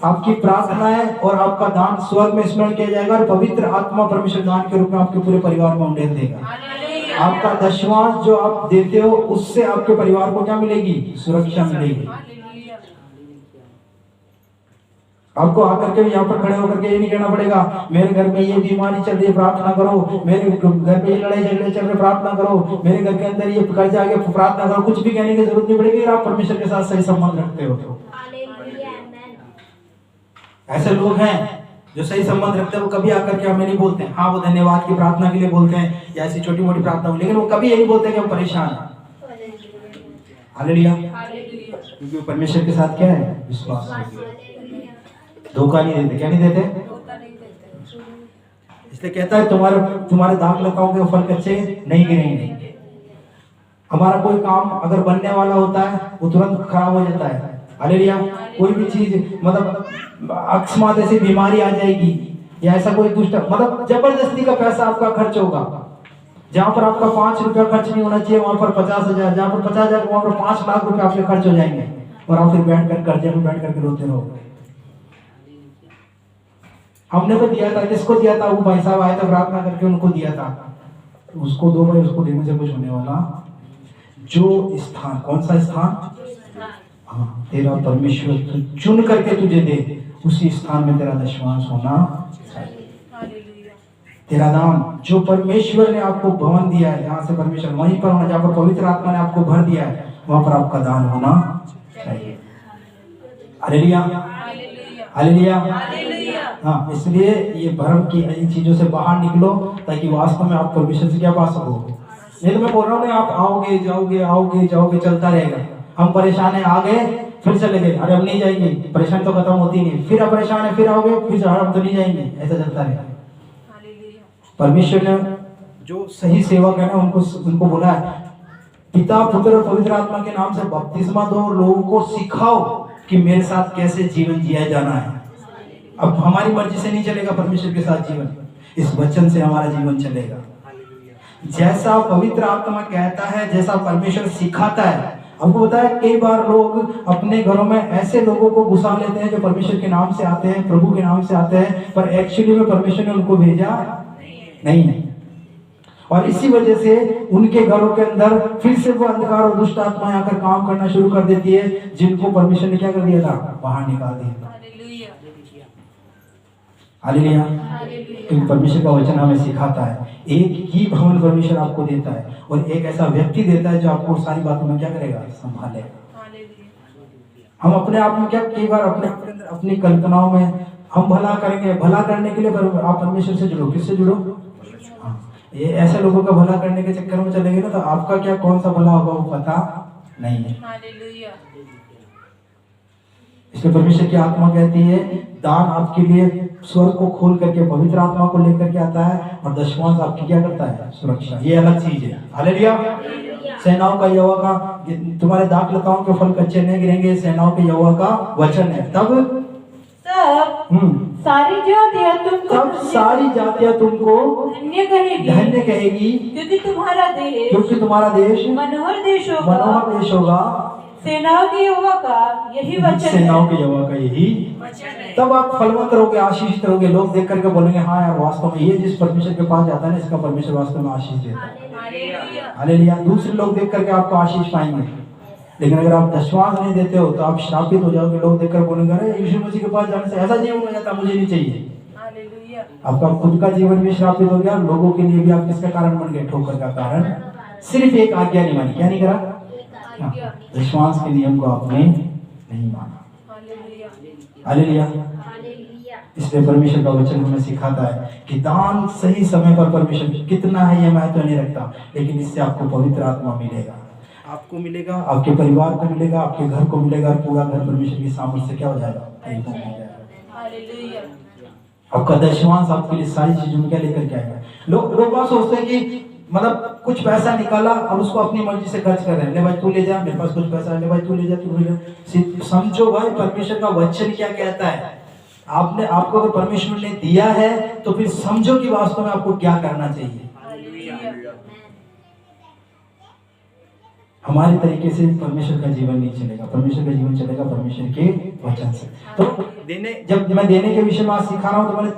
आपकी प्रार्थनाएं और आपका दान स्वर्ग में स्मरण किया जाएगा और पवित्र आत्मा परमेश्वर दान के रूप में आपके पूरे परिवार में उंडेल देगा। आपका दशमांश जो आप देते हो उससे आपके परिवार को क्या मिलेगी? सुरक्षा मिलेगी। आपको आकर के यहाँ पर खड़े होकर के ये नहीं कहना पड़ेगा मेरे घर में ये बीमारी चल रही है प्रार्थना करो, मेरे घर में ये लड़ाई झगड़े चल रहे प्रार्थना करो, मेरे घर के अंदर ये कर्जा आ गया प्रार्थना करो। कुछ भी कहने की जरूरत नहीं पड़ेगी। आप परमेश्वर के साथ सही संबंध रखते हो तो। ऐसे लोग हैं जो सही संबंध रखते हैं, वो कभी आकर के हमें नहीं बोलते हैं। हाँ, वो धन्यवाद की प्रार्थना के लिए बोलते हैं या ऐसी छोटी मोटी प्रार्थना, लेकिन वो कभी ये नहीं बोलते कि हम परेशान हैं। हालेलुया। क्योंकि परमेश्वर के साथ क्या है? विश्वास। धोखा नहीं देते। क्या नहीं देते? इसलिए कहता है तुम्हारे दाख लताओं के फल कच्चे नहीं गिरेंगे। हमारा कोई काम अगर बनने वाला होता है वो तुरंत खराब हो जाता है। हालेलुया। कोई भी चीज मतलब अकस्मात ऐसी बीमारी आ जाएगी या ऐसा कोई दुष्ट मतलब जबरदस्ती का पैसा आपका खर्च होगा। जहां पर आपका 5 रुपया खर्च नहीं होना चाहिए वहां पर 50,000, जहां पर 50,000 वहां पर 5 लाख रुपए आपके खर्च हो जाएंगे और आप फिर बैठ कर कर्जे में बैठ करके रोते रहोगे। हमने तो दिया था, जिसको दिया था वो भाई साहब आए थे प्रार्थना करके उनको दिया था, उसको दो भाई, उसको देने से कुछ होने वाला। जो स्थान, कौन सा स्थान? हाँ, तेरा परमेश्वर चुन करके तुझे दे, उसी स्थान में तेरा दशमांश होना चाहिए। तेरा दान जो परमेश्वर ने आपको भवन दिया है, जहाँ से परमेश्वर वहीं पर होना, जहाँ पर पवित्र आत्मा ने आपको भर दिया है, वहां पर आपका दान होना चाहिए। हालेलुया। हालेलुया। हालेलुया। हाँ, इसलिए ये भ्रम की इन चीजों से बाहर निकलो ताकि वास्तव में आप परमेश्वर से क्या पा सको। ये तो मैं बोल रहा हूँ आप आओगे जाओगे आओगे जाओगे चलता रहेगा। हम परेशान है, आ गए फिर चले गए, अरे हम नहीं जाएंगे, परेशानी तो खत्म होती नहीं, फिर आप परेशान है फिर आओगे फिर से हम तो नहीं जाएंगे, ऐसा चलता रहेगा। परमेश्वर ने जो सही सेवक है ना उनको बोला है पिता पुत्र और पवित्र आत्मा के नाम से बपतिस्मा दो और लोगों को सिखाओ कि मेरे साथ कैसे जीवन जिया जाना है। अब हमारी मर्जी से नहीं चलेगा परमेश्वर के साथ जीवन, इस वचन से हमारा जीवन चलेगा। जैसा पवित्र आत्मा कहता है, जैसा परमेश्वर सिखाता है। हमको पता है कई बार लोग अपने घरों में ऐसे लोगों को घुसा लेते हैं जो परमेश्वर के नाम से आते हैं, प्रभु के नाम से आते हैं, पर एक्चुअली में परमेश्वर ने उनको भेजा नहीं है। और इसी वजह से उनके घरों के अंदर फिर से वो अंधकार और दुष्ट आत्माएं आकर काम करना शुरू कर देती है, जिनको परमेश्वर ने क्या कर दिया था, बाहर निकाल दिया था। हालेलुया। क्योंकि परमेश्वर का वचन हमें सिखाता है एक ही भवन परमेश्वर आपको देता है और एक ऐसा व्यक्ति देता है जो आपको सारी बातों में क्या करेगा, संभालेगा। हम अपने आप में क्या कई बार अपने अंदर अपनी कल्पनाओं में हम भला करेंगे, भला करने के लिए आप परमेश्वर से जुड़ो। किससे जुड़ो? ये ऐसे लोगों का भला करने के चक्कर में चलेंगे ना तो आपका क्या कौन सा भला होगा वो पता नहीं है। इसलिए परमेश्वर की आत्मा कहती है दान आपके लिए स्वर्ग को खोल करके पवित्र आत्मा को लेकर के आता है और दशमांश आपकी क्या करता है, सुरक्षा। ये अलग चीज है। हालेलुया। सेनाओं का यहोवा का, तुम्हारे दाख लताओं के फल कच्चे नहीं गिरेंगे, सेनाओं के यहोवा का वचन है। तब सारी जातियां तुमको धन्य कहेगी क्योंकि तुम्हारा देश मनोहर देश होगा। सेनाओं के यहोवा का यही वचन है। तब आप फलवंत रहोगे, आशीषित रहोगे। लोग देख करके बोलेंगे हाँ यार वास्तव में ये जिस परमेश्वर के पास जाता है ना, इसका परमेश्वर वास्तव में आशीष देता है। हालेलुया। दूसरे लोग देख करके आपको आशीष पाएंगे, लेकिन अगर आप दशमांश नहीं देते हो तो आप श्रापित हो जाओगे। लोग देखकर बोलेंगे अरे यीशु मसीह के पास जाने से ऐसा जीवन हो जाता, मुझे नहीं चाहिए। आपका खुद का जीवन भी श्रापित हो गया, लोगों के लिए भी आप किसका कारण बन गए, ठोकर का कारण। सिर्फ एक आज्ञा नहीं मानी, क्या नहीं करा, दशमांश के नियम को आपने नहीं माना। हालेलुया। इसलिए परमेश्वर का वचन हमें सिखाता है कि दान सही समय पर परमेश्वर कितना है ये महत्व नहीं रखता, लेकिन इससे आपको पवित्र आत्मा मिलेगा, आपको मिलेगा, आपके परिवार को मिलेगा, आपके घर को मिलेगा, पूरा घर परमेश्वर की सामर्थ्य से क्या हो जाएगा, आपका दशमांश आपके लिए सारी चीजों में क्या लेकर के आएगा। लोग बात सोचते हैं कि मतलब कुछ पैसा निकाला और उसको अपनी मर्जी से खर्च कर रहे हैं। ले भाई तू ले जा, मेरे पास कुछ पैसा है, ले भाई तू ले जा, तू ले जा। समझो भाई परमेश्वर का वचन क्या कहता है। आपको अगर परमेश्वर ने दिया है तो फिर समझो कि वास्तव में आपको क्या करना चाहिए। हमारे तरीके से परमेश्वर का जीवन नहीं चलेगा, परमेश्वर का जीवन चलेगा परमेश्वर के वचन से। तो जब मैं देने के विषय में आज सिखा रहा हूं तो मैंने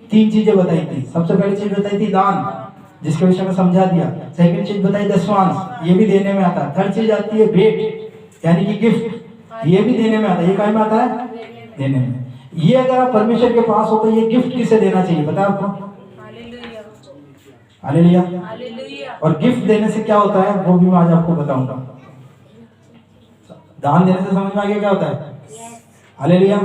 तीन चीजें बताई थी। सबसे पहली चीज बताई थी दान, जिसके विषय में समझा दिया। सेकंड चीज बताई दशमांश, ये भी देने में आता है। थर्ड चीज आती है भेंट यानी कि गिफ्ट, ये भी देने में आता है। ये काय में आता है, देने में। ये अगर आप परमेश्वर के पास हो तो ये गिफ्ट किसे देना चाहिए पता है आपको? हालेलुया। और गिफ्ट देने से क्या होता है वो भी मैं आज आपको बताऊंगा। दान देने से समझ में आ गया क्या होता है, हालेलुया।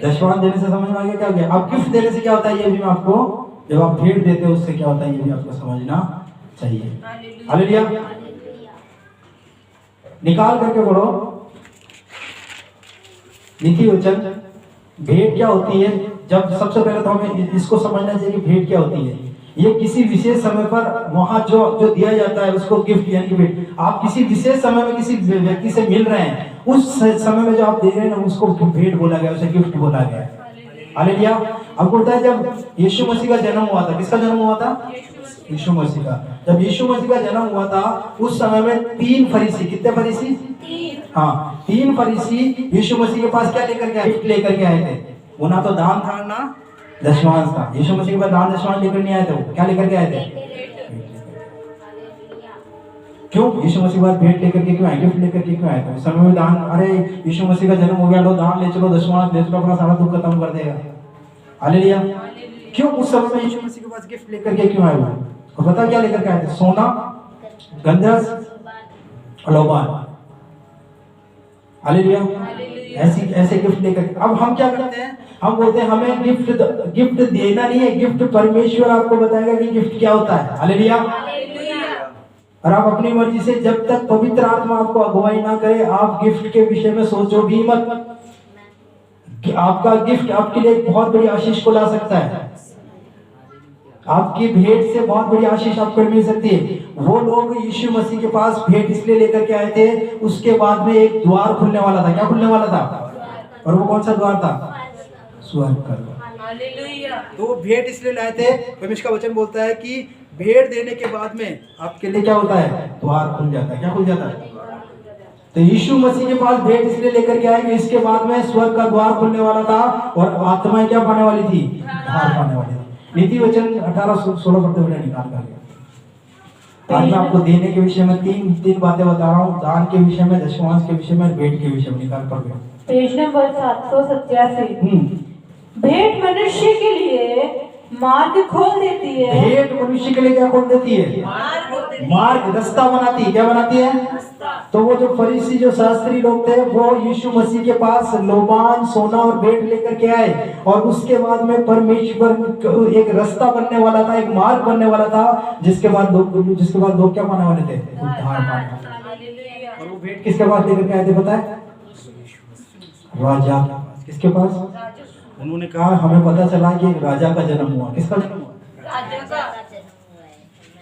दशमांश देने से समझ में आ गया क्या हो गया। अब गिफ्ट देने से क्या होता है ये भी मैं आपको, जब आप भेंट देते हो उससे क्या होता है ये भी आपको समझना चाहिए। हालेलुया। निकाल करके पढ़ो नीति वचन। भेंट क्या होती है, जब सबसे पहले तो हमें इसको समझना चाहिए कि भेंट क्या होती है। ये किसी विशेष समय पर वहां जो दिया जाता है उसको गिफ्ट यानी कि भेंट। आप किसी विशेष समय में किसी व्यक्ति से मिल रहे हैं, उस समय में जो आप दे रहे हैं ना उसको भेंट बोला गया, उसे गिफ्ट बोला गया। हालेलुया। आपको पता है जब यीशु मसीह का जन्म हुआ था, किसका जन्म हुआ था, यीशु मसीह का। जब यीशु मसीह का जन्म हुआ था उस समय में 3 फरीसी, कितने फरीसी, 3 फरीसी यीशु मसीह के पास क्या लेकर के आए, गिफ्ट लेकर के आए थे। वो ना तो दान था ना दशमांश था। यीशु मसीह के पास दान दशमांश लेकर नहीं आए थे, वो क्या लेकर के आए थे, क्यों यीशु मसीह के पास भेंट लेकर के क्यों आए, गिफ्ट लेकर के क्यों आए थे। उस समय में दान, अरे यीशु मसीह का जन्म हो गया, लो दान ले चलो, दशमांश ले चलो, अपना सारा दुख खत्म कर देगा। हालेलुया। क्यों उस समय में यीशु मसीह के पास गिफ्ट लेकर के क्यों आए वो, और पता क्या लेकर के आए थे, सोना, गंधरस और लोबान। हालेलुया। ऐसे गिफ्ट लेकर अब हम क्या करते हैं, हम बोलते हैं हमें गिफ्ट देना नहीं है, गिफ्ट परमेश्वर आपको बताएगा कि गिफ्ट क्या होता है। हालेलुया। और आप अपनी मर्जी से, जब तक पवित्र आत्मा आपको अगुवाई ना करे, आप गिफ्ट के विषय में सोचो भी मत कि आपका गिफ्ट आपके लिए एक बहुत बड़ी आशीष को ला सकता है। आपकी भेंट से बहुत बड़ी आशीष आपको मिल सकती है। वो लोग यीशु मसीह के पास भेंट इसलिए लेकर के आए थे, उसके बाद में एक द्वार खुलने वाला था। क्या खुलने वाला था? और वो कौन सा द्वार था? स्वर्ग का द्वार। तो वो भेंट इसलिए लाए थे, परमेश्वर का वचन बोलता है कि भेंट देने के बाद में आपके लिए क्या होता है? द्वार खुल जाता है। क्या खुल जाता है? तो यीशु मसीह के पास भेंट इसलिए लेकर के आए कि इसके बाद में स्वर्ग का द्वार खुलने वाला था और आत्माएं क्या पाने वाली थी? द्वार पाने वाली थी। नीति वचन 18-16 पढ़ते हुए निकाल कर आज मैं आपको देने के विषय में तीन बातें बता रहा हूँ। दान के विषय में, दशमांश के विषय में, भेंट के विषय में। निकाल पढ़ गए पेज नंबर 787। भेंट मनुष्य के लिए मार्ग खोल देती है। भेंट मनुष्य के लिए क्या खोल देती है? मार्ग, रास्ता बनाती है। क्या बनाती है? तो वो जो फरीसी, जो शास्त्री लोग थे, वो यीशु मसीह के पास लोबान, सोना और भेंट लेकर के आए और उसके बाद में परमेश्वर एक रास्ता बनने वाला था, एक मार्ग बनने वाला था, जिसके बाद लोग क्या पाने वाले थे? उद्धार पाने। और वो भेंट किसके पास लेकर के आए थे पता है? राजा के पास। किसके पास? उन्होंने कहा हमें पता चला कि एक राजा का जन्म हुआ। किसका जन्म हुआ? राजा का।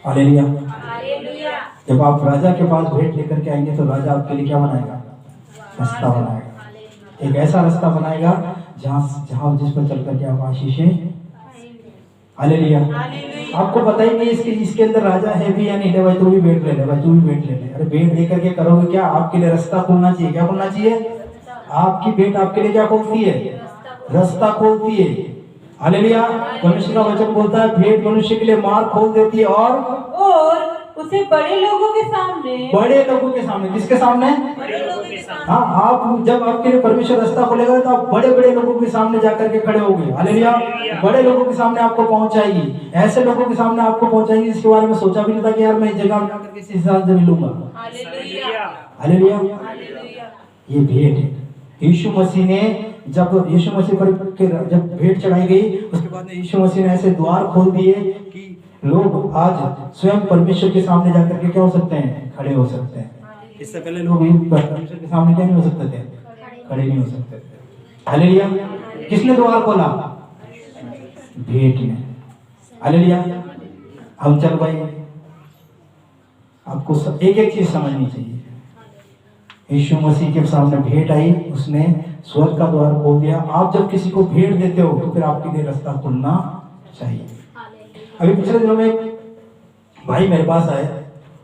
हालेलुया। हालेलुया। जब आप राजा के पास भेंट लेकर के आएंगे तो राजा आपके लिए क्या बनाएगा? रास्ता बनाएगा। एक ऐसा रास्ता बनाएगा जहाँ जिस पर चल करके आप आशीषें। हालेलुया। आपको पता ही नहीं इसके अंदर राजा है भी या नहीं है। भाई तू भी भेंट ले ले, भाई तू भी भेंट ले ले। अरे भेंट लेकर के करोगे क्या? आपके लिए रास्ता खुलना चाहिए। क्या खुलना चाहिए? आपकी भेंट आपके लिए क्या खोलती है? रास्ता खोलती है। हालेलुया। परमेश्वर का वचन बोलता है भेंट मनुष्य के लिए मार्ग खोल देती है और उसे बड़े लोगों के सामने। किसके सामने? हाँ, आप जब आपके लिए परमेश्वर रास्ता खोलेगा तो आप बड़े बड़े लोगों के सामने जाकर के खड़े होंगे। हालेलुया। बड़े लोगों के सामने आपको पहुंचाएगी, ऐसे लोगों के सामने आपको पहुंचाएगी जिसके बारे में सोचा भी नहीं था कि यार मैं इस जगह जाकर के इस इंसान से मिलूंगा। हालेलुया। ये भेंट है। यीशु मसीह ने जब भेंट चढ़ाई गई, उसके बाद में यीशु मसीह ने ऐसे द्वार खोल दिए कि लोग आज स्वयं परमेश्वर के सामने जाकर के क्या हो सकते हैं? खड़े हो सकते हैं। इससे पहले लोग परमेश्वर के सामने क्या नहीं हो सकते थे? खड़े नहीं हो सकते थे। हालेलुया। किसने द्वार खोला? भेंट ने। हालेलुया। हम चल भाई, आपको एक एक चीज समझनी चाहिए। यीशु मसीह के सामने भेंट आई, उसने स्वर्ग का द्वार खोल दिया। आप जब किसी को भेंट देते हो तो फिर आपके लिए रास्ता खुलना चाहिए। अभी पिछले दिनों में एक भाई मेरे पास आए,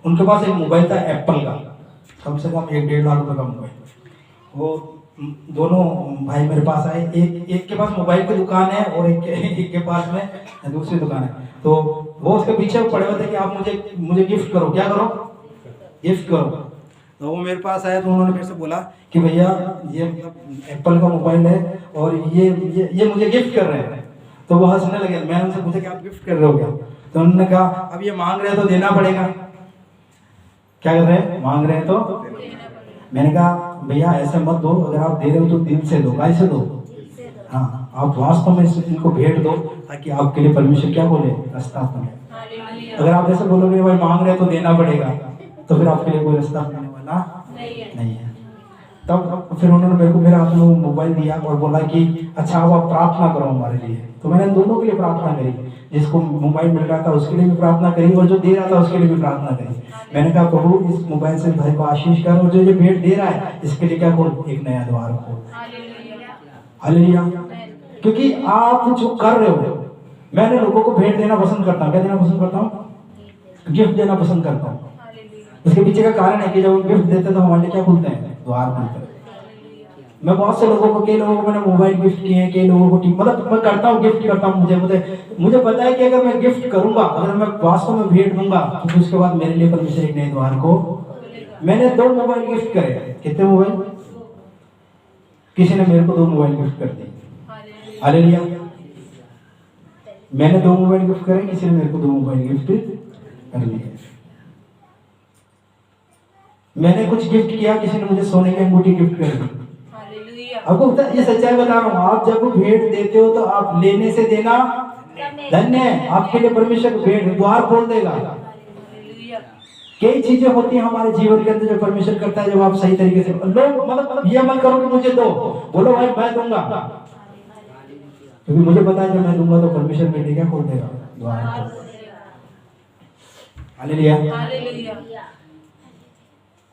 उनके पास एक मोबाइल था एप्पल का, कम से कम 1-1.5 लाख रुपए का मोबाइल। वो दोनों भाई मेरे पास आए। एक के पास मोबाइल की दुकान है और एक के पास में दूसरी दुकान है। तो वो उसके पीछे पड़े हुए थे कि आप मुझे गिफ्ट करो। क्या करो? गिफ्ट करो। तो वो मेरे पास आया तो उन्होंने मेरे से बोला कि भैया ये एप्पल का मोबाइल है और ये मुझे गिफ्ट कर रहे हैं। तो वो हंसने लगे। मैंने उनसे पूछा कि आप गिफ्ट कर रहे हो क्या? तो उन्होंने कहा अब ये मांग रहे हैं तो देना पड़ेगा। क्या कर रहे हैं? मांग रहे हैं तो। मैंने कहा भैया ऐसे मत दो, अगर आप दे रहे हो तो दिल से दो। कैसे दो? हाँ, आप वास्तव में इनको भेंट दो ताकि आपके लिए परमेश्वर क्या बोले? रास्ता खोले। अगर आप ऐसे बोलोगे भाई मांग रहे हैं तो देना पड़ेगा, तो फिर आपके लिए कोई रास्ता खोलने वाला नहीं है। तब फिर उन्होंने मेरे को मेरे हाथ में मोबाइल दिया और बोला कि अच्छा अब आप प्रार्थना करो हमारे लिए। तो मैंने दोनों के लिए प्रार्थना करी, जिसको मोबाइल मिल रहा था उसके लिए भी प्रार्थना करी और जो दे रहा था उसके लिए भी प्रार्थना करी। मैंने कहा प्रभु इस मोबाइल से भाई को आशीष कर, और जो ये भेंट दे रहा है इसके लिए क्या खोल? एक नया द्वार खोल। हालेलुया। क्योंकि आप जो कर रहे हो, मैंने लोगों को भेंट देना पसंद करता हूँ। क्या देना पसंद करता हूँ? गिफ्ट देना पसंद करता हूँ। उसके पीछे का कारण है कि जब हम गिफ्ट देते तो हमारे लिए क्या खुलते हैं? द्वार खुलते हैं। मैं बहुत से लोगों को, कई लोगों को मैंने मोबाइल गिफ्ट किए हैं, कई लोगों को मतलब मैं करता हूँ, गिफ्ट करता हूँ। मुझे पता है कि अगर मैं गिफ्ट करूंगा, अगर मैं वास्तव में भेंट दूंगा तो उसके बाद मेरे लिए परमेश्वर एक नए द्वार को। मैंने 2 मोबाइल गिफ्ट करे। कितने मोबाइल? किसी ने मेरे को 2 मोबाइल गिफ्ट कर दिए। हालेलुया। मैंने 2 मोबाइल गिफ्ट करे, किसी ने मेरे को 2 मोबाइल गिफ्ट कर दिए। मैंने कुछ गिफ्ट किया, किसी ने मुझे सोने की अंगूठी गिफ्ट कर दी। आपको पता है, ये सच्चाई बता रहा हूँ, आप जब भेंट देते हो तो आप लेने से देना धन्य है। आपके लिए परमेश्वर भेंट द्वार खोल देगा। कई चीजें होती हैं हमारे जीवन के अंदर जो परमेश्वर करता है, जब आप सही तरीके से लोग, मतलब ये मत करो कि मुझे दो, बोलो भाई मैं दूंगा, क्योंकि मुझे पता है जब मैं दूंगा तो परमेश्वर मेरे क्या खोल देगा द्वार। हालेलुया।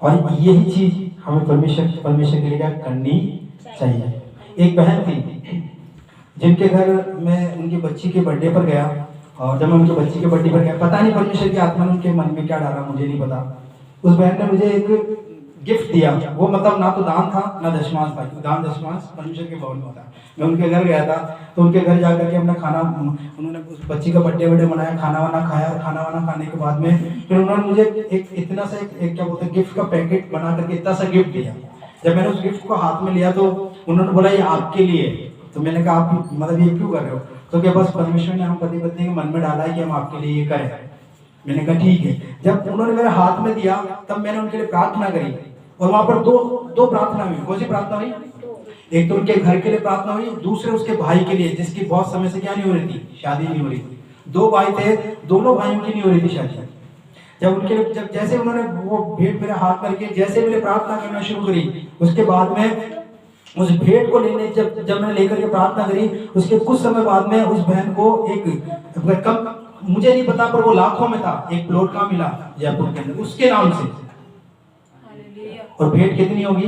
और यही चीज हमें परमेश्वर के लिए क्या करनी चाहिए। एक बहन थी जिनके घर में उनकी बच्ची के बर्थडे पर गया, और जब मैं उनके बच्ची के बर्थडे पर गया, पता नहीं परमेश्वर की आत्मा ने उनके मन में क्या डाला, मुझे नहीं पता। उस बहन ने मुझे एक गिफ्ट दिया, वो मतलब ना तो दान था ना दशमांश था, दान दशमांश परमेश्वर के भवन में होता है। मैं उनके घर गया था, तो उनके घर जाकर के हमने खाना, उन्होंने उस बच्ची का बर्थडे मनाया, खाना वाना खाया, और खाना वाना खाने के बाद में फिर उन्होंने मुझे एक इतना सा एक क्या बोलते हैं गिफ्ट का पैकेट बना करके इतना सा गिफ्ट दिया। जब मैंने उस गिफ्ट को हाथ में लिया तो उन्होंने बोला ये आपके लिए। तो मैंने कहा आप मतलब ये क्यों कर रहे हो? तो क्या बस परमेश्वर ने हम पति पत्नी के मन में डाला है कि हम आपके लिए ये करें। मैंने कहा ठीक है। जब उन्होंने मेरे हाथ में दिया तब मैंने उनके लिए प्रार्थना करी, और वहां पर दो प्रार्थना हुई। कौन सी प्रार्थना हुई? एक तो उनके घर के लिए प्रार्थना हुई, दूसरे उसके भाई के लिए जिसकी बहुत समय से क्या नहीं हो रही थी, शादी नहीं हो रही थी। 2 भाई थे, दोनों भाइयों की नहीं हो रही थी शादी। जब जैसे उन्होंने वो भेंट मेरे हाथ में रखी, जैसे मैंने प्रार्थना करना शुरू करी, उसके बाद में उस भेंट को लेने जब मैंने लेकर के प्रार्थना करी, उसके कुछ समय बाद में उस बहन को एक कम, मुझे नहीं पता पर वो लाखों में था, एक प्लॉट का मिला जयपुर के अंदर उसके नाम से। और भेंट कितनी होगी?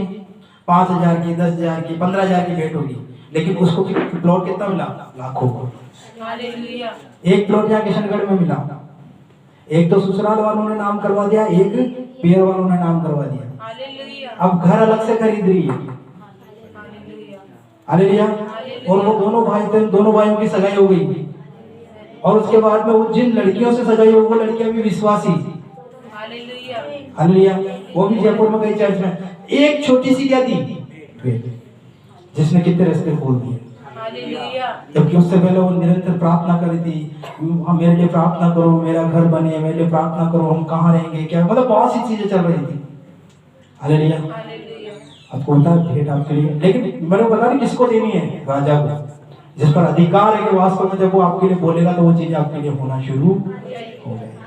5,000 की, 10,000 की, 15,000 की भेंट होगी, लेकिन उसको प्लॉट कितना मिला? लाखों को। एक प्लॉट यहाँ किशनगढ़ में मिला, एक तो ससुराल वालों ने नाम करवा दिया, एक पियर वालों ने नाम करवा दिया। अब घर अलग से खरीद रही है। हालेलुया। और वो दोनों भाई थे, दोनों भाइयों की सगाई हो गई, और उसके बाद में वो जिन लड़कियों से सगाई हो, वो लड़कियां भी विश्वासी। हालेलुया। वो भी जयपुर में गई चर्च में। एक छोटी सी क्या थी जिसने कितने रास्ते खोल दिए। जबकि उससे पहले वो निरंतर प्रार्थना कर रही थी, मेरे लिए प्रार्थना करो, मेरा घर बने, मेरे लिए प्रार्थना करो, हम कहाँ रहेंगे, क्या मतलब बहुत सी चीजें चल रही थी। हालेलुया। आपको पता है भेंट आपके लिए, लेकिन मैंने पता नहीं किसको देनी है? राजा को, जिस पर अधिकार है कि वास्तव में जब वो आपके लिए बोलेगा तो वो चीजें आपके लिए होना शुरू हो जाएगी।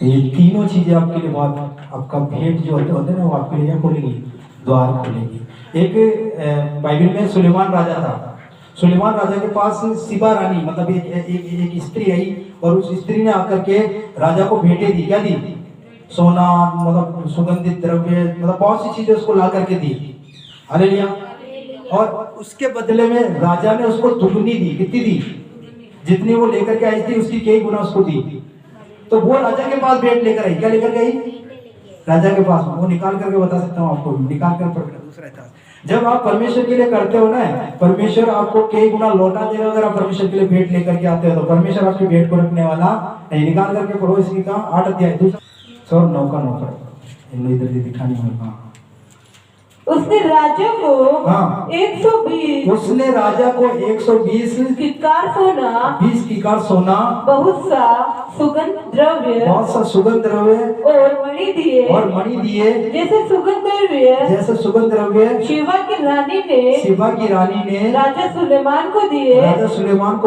ये तीनों चीजें आपके लिए बहुत, आपका भेंट जो होते हैं ना, वो आपके लिए क्या खोलेगी? द्वार खोलेगी। एक बाइबल में सुलेमान राजा था। सुलेमान राजा के पास सिबा रानी मतलब एक स्त्री आई, और उस स्त्री ने आकर के राजा को भेंटें दी। क्या दी? सोना, मतलब सुगंधित द्रव्य, मतलब बहुत सी चीजें उसको ला करके दी। हालेलुया। और उसके बदले में राजा ने उसको दुगनी दी। कितनी दी? जितनी वो लेकर के आई थी उसकी कई गुना उसको दी। तो वो राजा के पास भेंट लेकर आई। क्या लेकर गई? राजा के पास। वो निकाल करके बता सकता हूँ आपको, निकाल कर दूसरा था। जब आप परमेश्वर के लिए करते हो ना, परमेश्वर आपको कई गुना लौटा देगा। अगर आप परमेश्वर के लिए भेंट लेकर के आते हो तो परमेश्वर आपकी भेंट को रखने वाला नहीं। निकाल करके पढ़ो इसकी का 8 अध्याय 9 का 9 इधर दिखानी होगा। उसने राजा को 120 उसने राजा को 120 किकार सोना, 20 किकार सोना, बहुत सा सुगंध द्रव्य और मणि दिए, जैसे सुगंध द्रव्य शिवा की रानी ने राजा सुलेमान को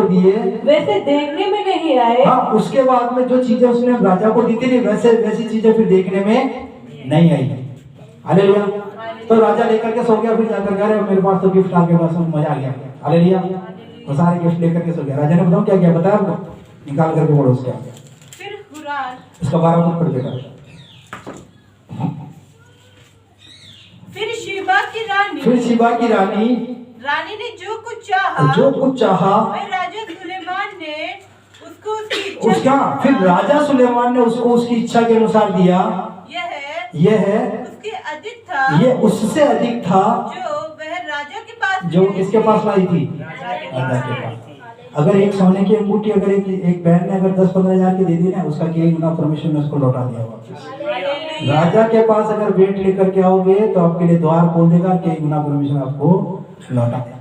दिए, वैसे देखने में नहीं आए। हाँ, उसके बाद में जो चीजें उसने राजा को दी थी वैसी चीजें फिर देखने में नहीं आई। हालेलुया। तो राजा लेकर के सो गया। फिर जाकर कह रहे मेरे पास तो गिफ्ट आ गया, बस मजा आ गया। हालेलुया। वो सारे गिफ्ट लेकर के सो गया। राजा ने बताओ क्या किया? बताया आपको? निकाल करके बोलो उसके आगे। फिर हुरान इसका 12 पद पढ़ देगा। फिर शिबा की रानी ने जो कुछ चाहा राजा सुलेमान ने उसको फिर राजा सुलेमान ने उसको उसकी इच्छा के अनुसार दिया। यह है ये उससे अधिक था जो वह राजा के पास, जो किसके पास लाई थी? राजा के पास। अगर एक सोने की अंगूठी अगर एक बहन ने अगर 10-15 हजार की दे दी ना, उसका कई गुना परमेश्वर ने उसको लौटा दिया वापस। राजा के पास अगर भेंट लेकर के आओगे तो आपके लिए द्वार खोल देगा, कई गुना परमेश्वर आपको लौटा देगा,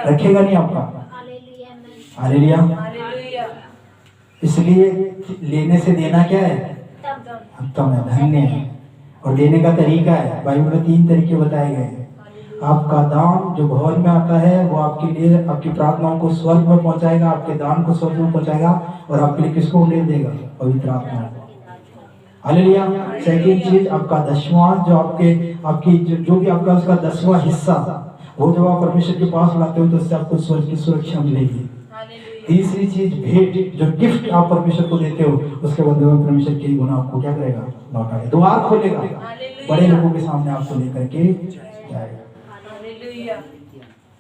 रखेगा नहीं आपका। हालेलुया। इसलिए लेने से देना क्या है? उत्तम है, धन्य है। और देने का तरीका है, बाइबल में 3 तरीके बताए गए हैं। आपका दान जो भवन में आता है वो आपके लिए, आपकी प्रार्थनाओं को स्वर्ग में पहुंचाएगा, आपके दान को स्वर्ग में पहुंचाएगा, और आपके लिए किसको उन्हें देगा? पवित्र आत्मा को। हालेलुया। सेकंड चीज, आपका दशवां जो आपकी जो भी आपका उसका 10वां हिस्सा, वो जब आप परमेश्वर के पास लाते हो तो उससे आपको स्वर्ग की सुरक्षा मिलेगी। तीसरी चीज, भेंट जो गिफ्ट आप परमेश्वर को देते हो, उसके बदले में परमेश्वर के गुना आपको क्या करेगा? लौटाएगा, द्वार खोलेगा, बड़े लोगों के सामने आपको लेकर के जाएगा।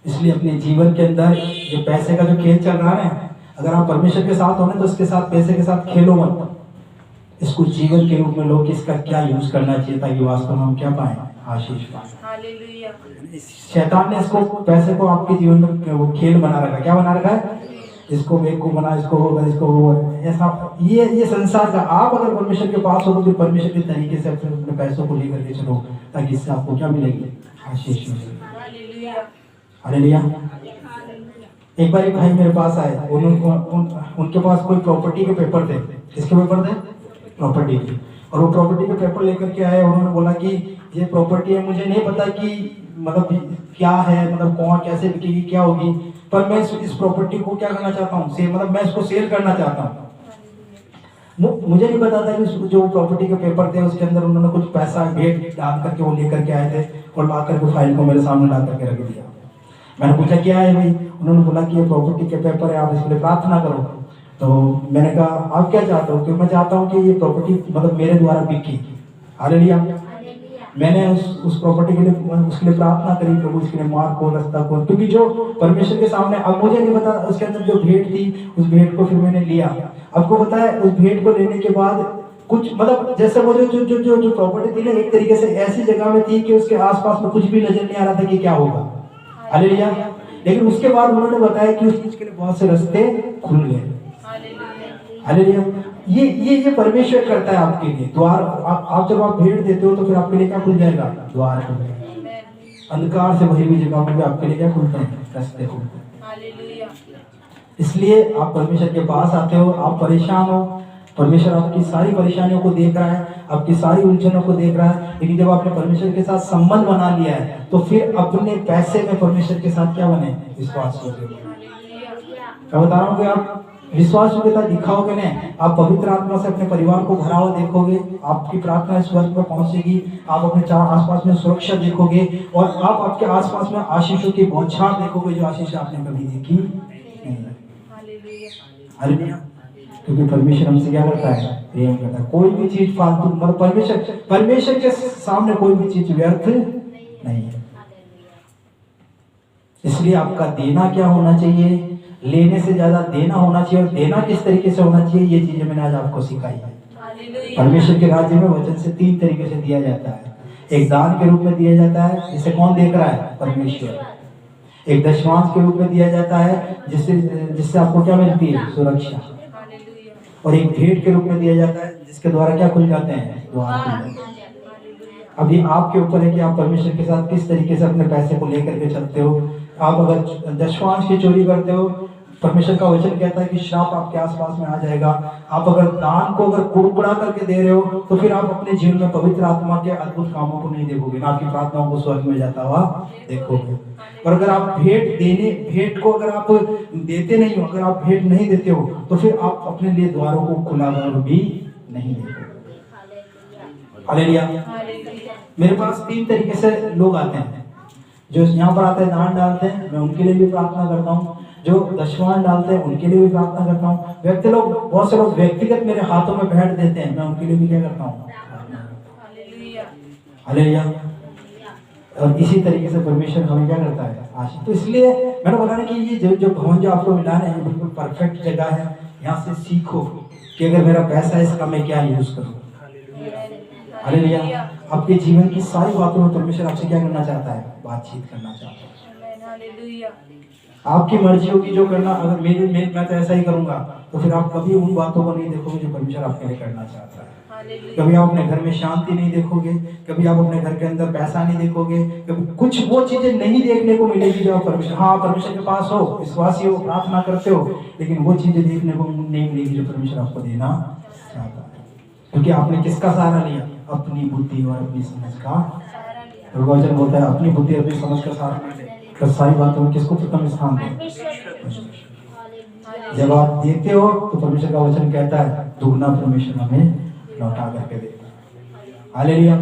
इसलिए अपने जीवन के अंदर जो पैसे का जो खेल चल रहा है, अगर आप परमेश्वर के साथ हो ना, तो इसके साथ, पैसे के साथ खेलो मत। इसको जीवन के रूप में लो कि इसका क्या यूज करना चाहिए ताकि वास्तव में हम क्या पाएं? आशीष पाएं। शैतान ने इसको, पैसे को आपके जीवन में वो खेल बना रखा है। क्या बना रखा है? इसको बेवकूफ बना, इसको होगा, इसको वो, ऐसा ये संसार का। आप अगर परमेश्वर के पास हो तो फिर परमेश्वर के तरीके से अपने पैसों को लेकर के चलो, ताकि इससे आपको क्या मिलेगी? आशीष मिलेगी। हालेलुया। एक बार एक भाई मेरे पास आए, उनके पास कोई प्रॉपर्टी के पेपर थे। किसके पेपर थे? प्रॉपर्टी के। और वो प्रॉपर्टी के पेपर लेकर के आए, उन्होंने बोला कि ये प्रॉपर्टी है, मुझे नहीं पता कि मतलब क्या है, मतलब कौन कैसे बिकेगी, क्या होगी, पर मैं इस प्रॉपर्टी को क्या करना चाहता हूँ, मतलब मैं इसको सेल करना चाहता हूँ। मुझे नहीं पता था कि जो प्रॉपर्टी के पेपर थे उसके अंदर उन्होंने कुछ पैसा भेंट डाल करके वो लेकर के आए थे, और ला करके फाइल को मेरे सामने ला करके रख दिया। मैंने पूछा क्या है भाई? उन्होंने बोला कि ये प्रॉपर्टी के पेपर है, आप इसके लिए प्रार्थना करो। तो मैंने कहा आप क्या चाहते हो? क्योंकि मैं चाहता हूँ कि ये प्रॉपर्टी मतलब मेरे द्वारा बिकी। हालेलुया। मैंने उस प्रॉपर्टी के लिए उसके लिए प्रार्थना करी, प्रभु इसके लिए मार्ग को, रास्ता को, क्योंकि जो परमेश्वर के सामने, अब मुझे नहीं पता उसके अंदर जो भेंट थी, उस भेंट को फिर मैंने लिया। आपको पता है उस भेंट को लेने के बाद कुछ मतलब जैसे वो जो प्रॉपर्टी थी ना, एक तरीके से ऐसी जगह में थी कि उसके आसपास में कुछ भी नजर नहीं आ रहा था कि क्या होगा। हालेलुया। लेकिन उसके बाद उन्होंने बताया कि उस चीज के लिए बहुत से रास्ते खुल गए। हालेलुया। ये परमेश्वर करता है आपके लिए द्वार। आप जब आप भेंट देते हो तो फिर आपके लिए क्या खुल जाएगा? द्वार खुल जाएगा। अंधकार से भरी हुई जगह में भी आपके लिए क्या खुलते हैं? रास्ते खुलते हैं। इसलिए आप परमेश्वर के पास आते हो, आप परेशान हो, परमेश्वर आपकी सारी परेशानियों को देख रहा है, आपकी सारी उलझनों को देख रहा है। लेकिन जब आपने परमेश्वर के साथ संबंध बना लिया है तो फिर अपने पैसे में परमेश्वर के साथ क्या बने? विश्वास योग्य। मैं बता रहा हूँ कि आप विश्वास योग्यता दिखाओगे ना, आप पवित्र आत्मा से अपने परिवार को भरा हुआ देखोगे, आपकी प्रार्थना स्वर्ग में पहुंचेगी, आप अपने आसपास में सुरक्षा देखोगे, और आप आपके आसपास में आशीषों की बौछार देखोगे, जो आशीष आपने कभी देखी नहीं। हालेलुया। क्योंकि परमेश्वर हमसे क्या करता है? प्रेम करता है। कोई भी चीज फालतू, मतलब परमेश्वर के सामने कोई भी चीज व्यर्थ नहीं है। इसलिए आपका देना क्या होना चाहिए? लेने से ज्यादा देना होना चाहिए। और देना किस तरीके से होना चाहिए, ये चीजें मैंने आज आपको सिखाई है। परमेश्वर के राज्य में वचन से 3 तरीके से दिया जाता है। एक दान के रूप में दिया जाता है, जिसे कौन देख रहा है? परमेश्वर। एक दशमांश के रूप में दिया जाता है, जिससे आपको क्या मिलती है? सुरक्षा। और एक भेंट के रूप में दिया जाता है, जिसके द्वारा क्या खुल जाते हैं? द्वार खुल जाते हैं। अभी आपके ऊपर है कि आप परमेश्वर के साथ किस तरीके से अपने पैसे को लेकर के चलते हो। आप अगर दशमांश की चोरी करते हो, परमेश्वर का वचन कहता है कि श्राप आपके आसपास में आ जाएगा। आप अगर दान को अगर कुड़कुड़ा करके दे रहे हो तो फिर आप अपने जीवन में पवित्र आत्मा के अद्भुत कामों को नहीं देखोगे, ना आपकी प्रार्थनाओं को स्वर्ग में जाता हुआ देखोगे। और अगर आप भेंट को अगर आप देते नहीं हो, अगर आप भेंट नहीं देते हो, तो फिर आप अपने लिए द्वारों को खुला भी नहीं देखोगे। हालेलुया। मेरे पास 3 तरीके से लोग आते हैं। जो यहाँ पर आते हैं दान डालते हैं, मैं उनके लिए भी प्रार्थना करता हूँ। जो दशवान डालते हैं उनके लिए भी प्रार्थना करता हूँ। बहुत से लोग व्यक्तिगत मेरे हाथों में भेंट देते हैं, मैं उनके लिए भी क्या करता हूँ? हालेलुया। और इसी तरीके से परमेश्वर हमें क्या करता है? आशीष। तो इसलिए मैंने बोला ना कि ये जो भवन जो आपको मिला है, ये बिल्कुल परफेक्ट जगह है। यहाँ से सीखो कि अगर मेरा पैसा है, इसका मैं क्या यूज करूँ। हालेलुया। आपके जीवन की सारी बातों में परमेश्वर आपसे क्या करना चाहता है? बातचीत करना चाहता है। आपकी मर्जी होगी जो करना। अगर मैं तो ऐसा ही करूंगा, तो फिर आप कभी उन बातों को नहीं देखोगे जो परमेश्वर आपके लिए करना चाहता है। कभी आप अपने घर में शांति नहीं देखोगे, कभी आप अपने घर के अंदर पैसा नहीं देखोगे, कभी कुछ वो चीजें नहीं देखने को मिलेगी जो आप परमेश्वर के पास हो, विश्वासी हो, प्रार्थना करते हो, लेकिन वो चीजें देखने को नहीं मिलेगी जो परमेश्वर आपको देना चाहता है। क्योंकि आपने किसका सहारा लिया? अपनी बुद्धि और अपनी समझ का। वचन बोलता है अपनी बुद्धि और अपनी समझ का सहारा न ले, तो सारी बातों में किसको प्रथम स्थान दे? जब आप देते हो तो परमेश्वर का वचन कहता है दुगना परमेश्वर हमें लौटा करके देता है। हालेलुया।